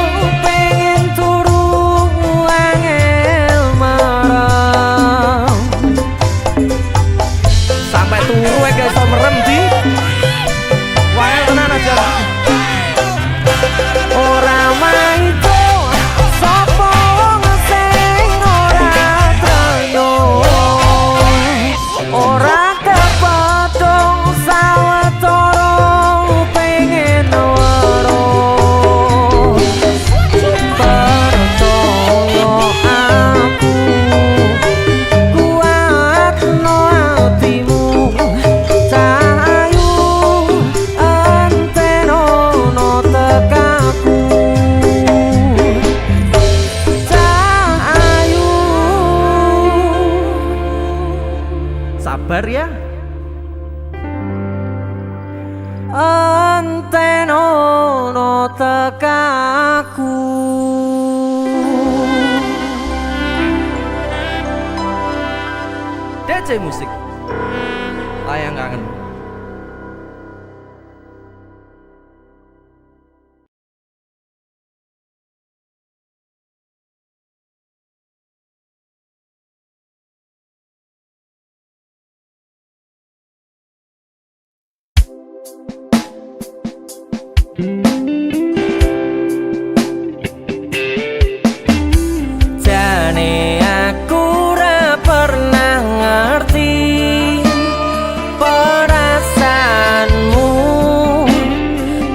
antenono tekaku. DJ Musik Layang Kangen. Jane aku ora pernah ngerti perasaanmu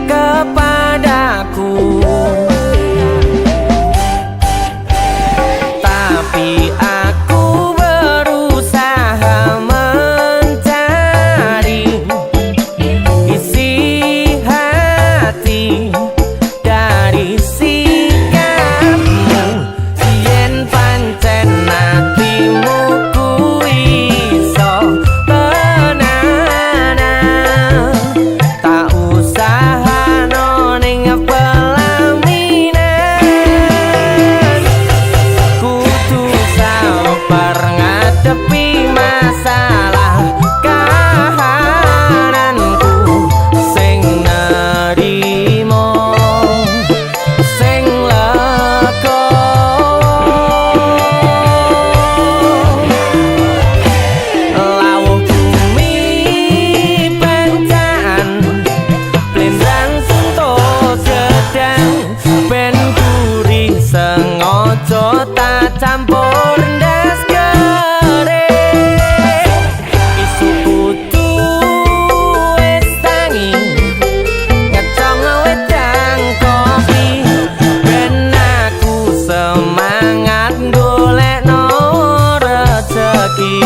kepadaku, tapi aku berusaha mencari isi hati dari sikapmu. Yen pancen hatimu ku iso tenanan, tak usahano ning pelaminan. Kudu sabar ngadepi masalah kahananku, sing nerimo sing lega. Lawuh bumi pancaan blendang suntuk sedang, ben gurih sengaja tak campur ndas kering. Isu kudu wis tangi ngecong wedang kopi, ben aku semangat golekno rezeki.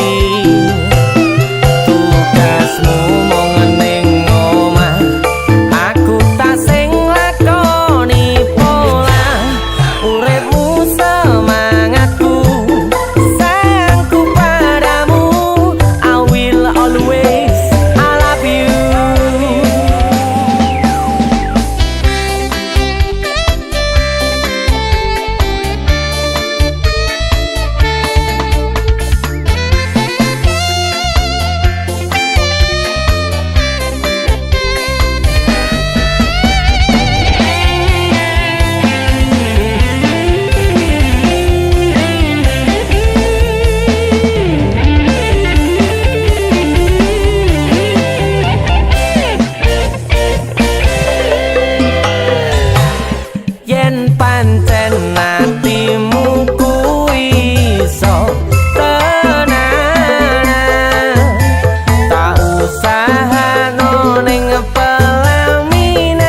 Tugasmu mung ning omah, aku tak sing lakoni pola. Uripmu semangatku, sayangku padamu, I will always I love you. Yen pancen hatimu ku iso tenanan, tak usahano ning pelaminan.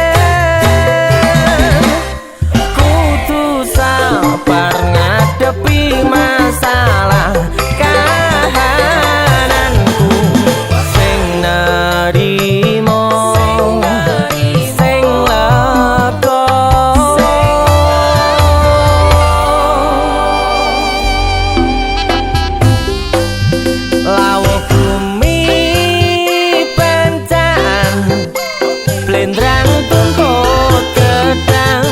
Kudu sabar ngadepi masalah kahananku, sing nerimo sing lega. Lawuh bumi pancaan blendrang tuntut gedang,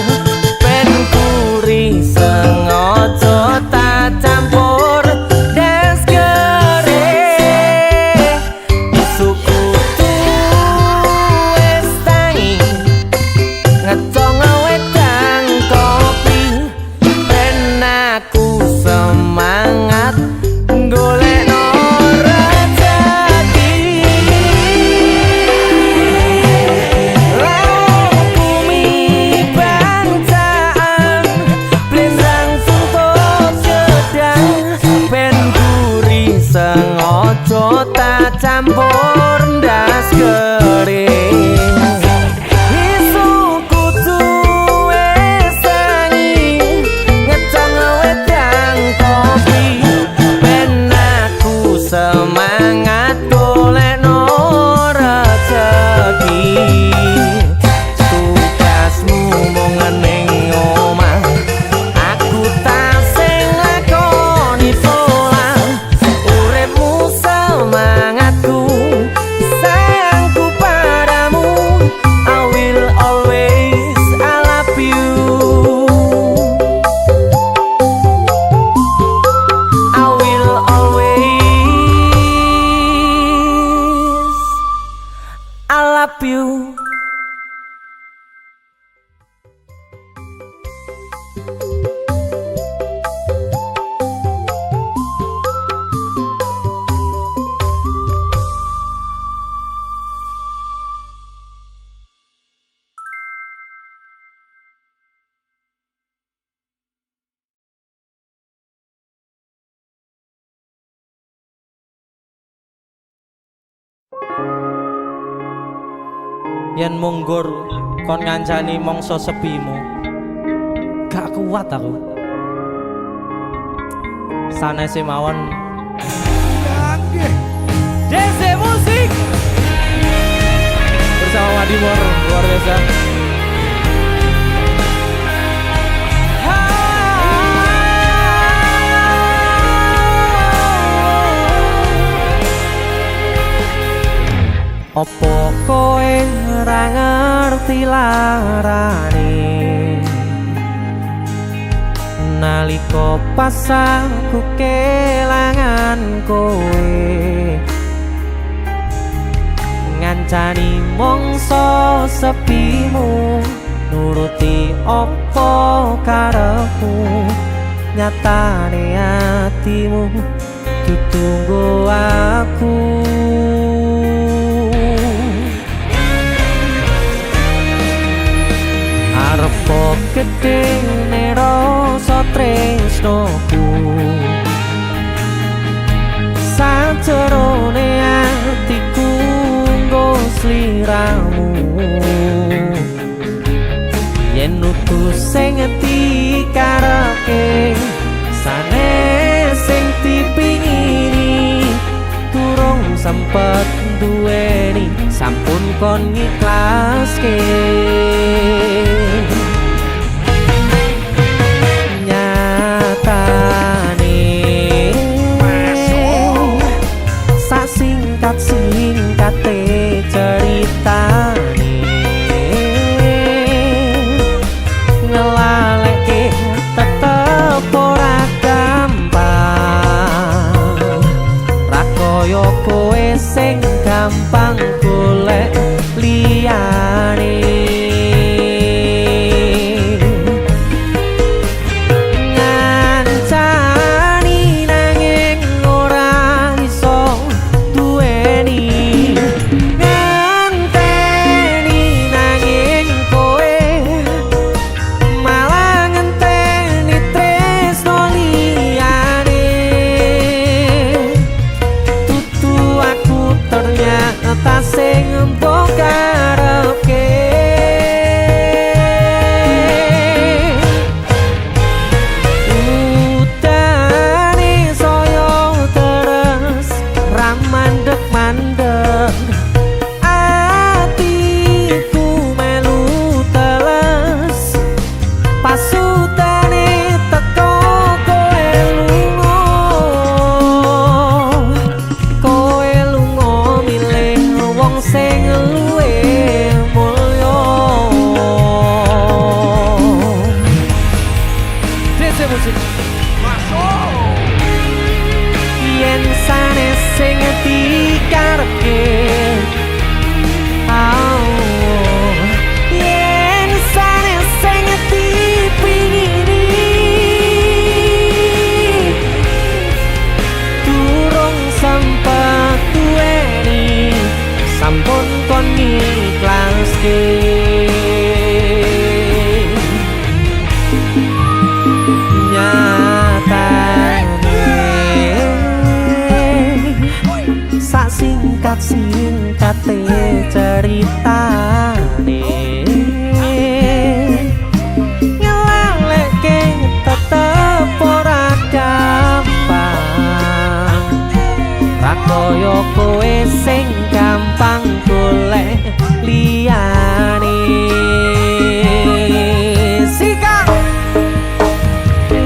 ben gurih sengaja tak campur ndas kering. Isu kudu wis tangi ngecong wedang kopi, ben aku semangat golekno rezeki. love you. Yen munggur kon ngancani mongso sepimu, gak kuat aku. Sanese mawon DC Musik bersama Madimor luar biasa. Opo kowe ora ngerti larane nalika pas aku kelangan kowe ngancani mongso sepimu nuruti opo karepmu nyatane atimu ditunggu aku. Arep gedhe rasa tresnoku sajerone atiku nggo sliramu yen utus sing dikarepke sanes sing dipingini durung sempet duweni sampun kon ngiklaske. Singkat-singkate ceritane ngelaleke tetep ora gampang ra kaya kowe sing gampang golek liyane. Yen sanes sing dikarepke yen sanes sing dipingini durung sempet duweni sampun kon ngiklaske. Singkat-singkate ceritane ngelaleke tetep ora gampang ra kaya kowe sing gampang golek liyane. Sikap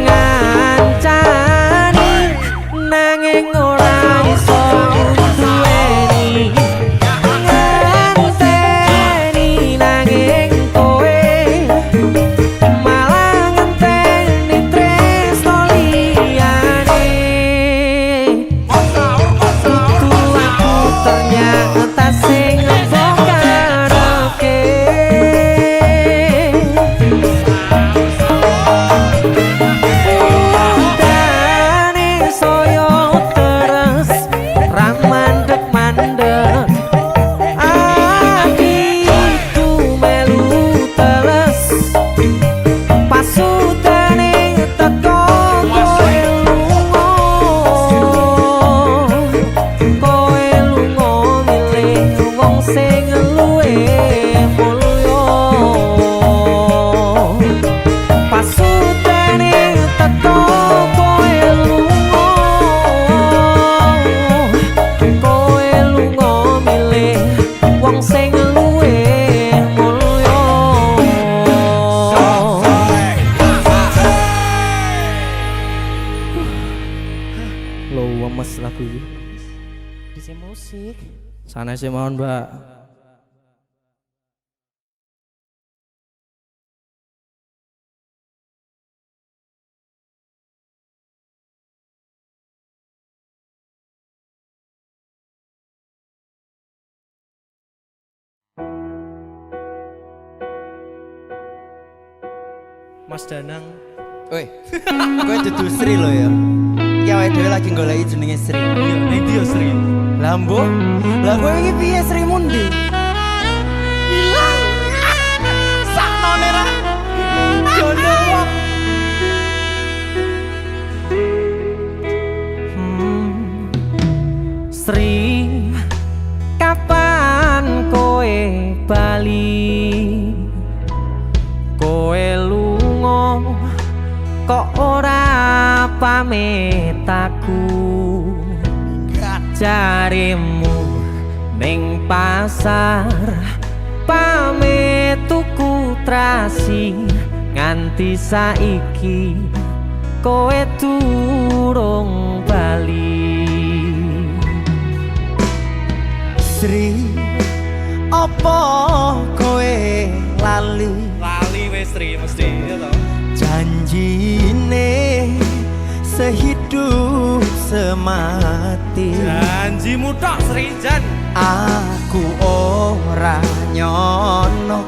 ngancani nanging ora iso duweni ngancani wong sing luwih mulya. Lho wemes lagu iki. Bisa musik. Sanesé mawon, Mbak. Mas Danang. Woi, kowe dudu Sri lo ya. Iki awake dhewe lagi goleki jenenge Sri. Iya, ning dia Sri. Lah mbok, lah kowe iki piye Sri mundi? Hilang. Saknone ra. Jono wong. Sri, kapan kowe bali? Kowe lunga kok ora pamit aku. Jarimu ning pasar pamit tuku trasi, nganti saiki kowe durung bali. Sri, apa kowe lali? Lali wis Sri mesti ya to. Janjine sehidup semati. Janjimu tok Sri Jan. Aku ora nyono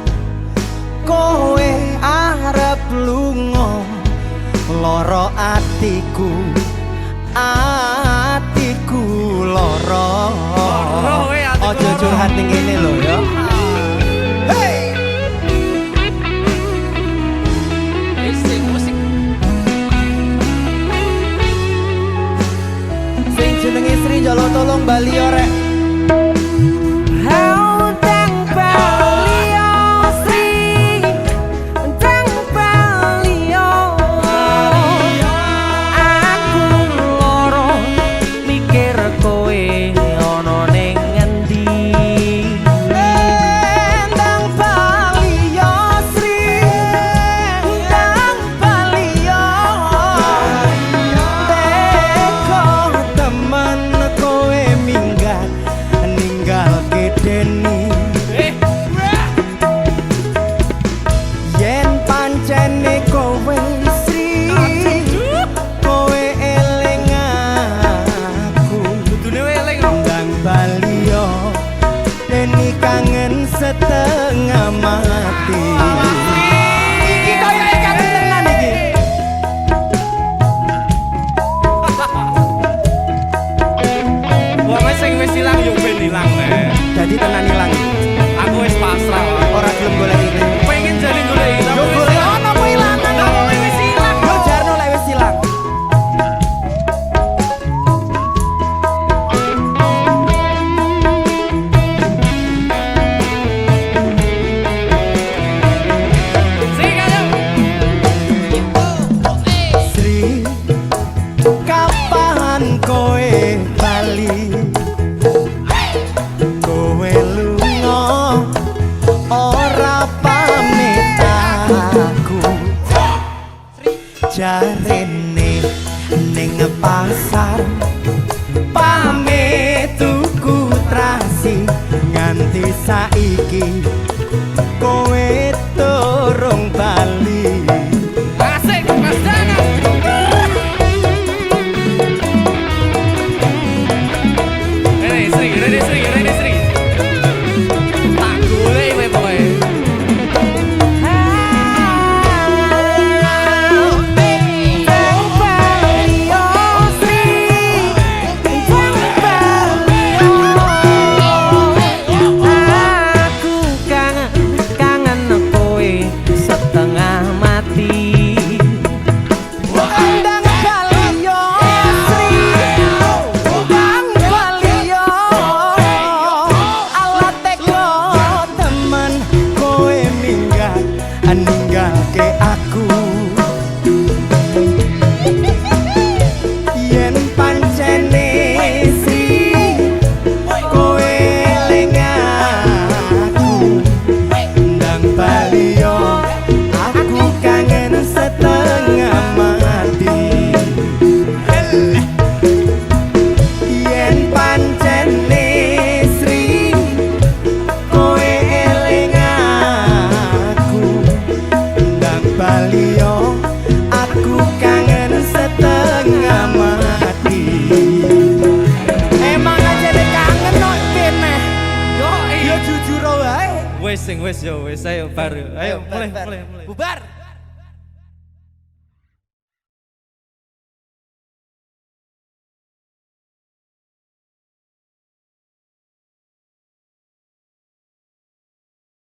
kowe arep lunga, loro atiku, atiku loro. Ojo curhat ning kene lho ya. Sing jenenge Sri jalo tolong bali orek. Setengah mati. Iki kaya ikan tenan iki. Wong sing wis ilang yo ben ilang nek. Jadi tenan ilang. Aku wis pasrah. Ora gelem goleki. Pengen jali goleki. Yo golek ono apa ilangan. Lah wong wis ilang. Yo jarno lek wis ilang. Jarene ning pasar pamit tuku trasi, nganti saiki kowe durung bali. Asik Mas Danang. Rene Sri. Tak golek kowe pokoke. Setengah wis sing wis ya wis ayo baru. Ayo mulai. Bubar.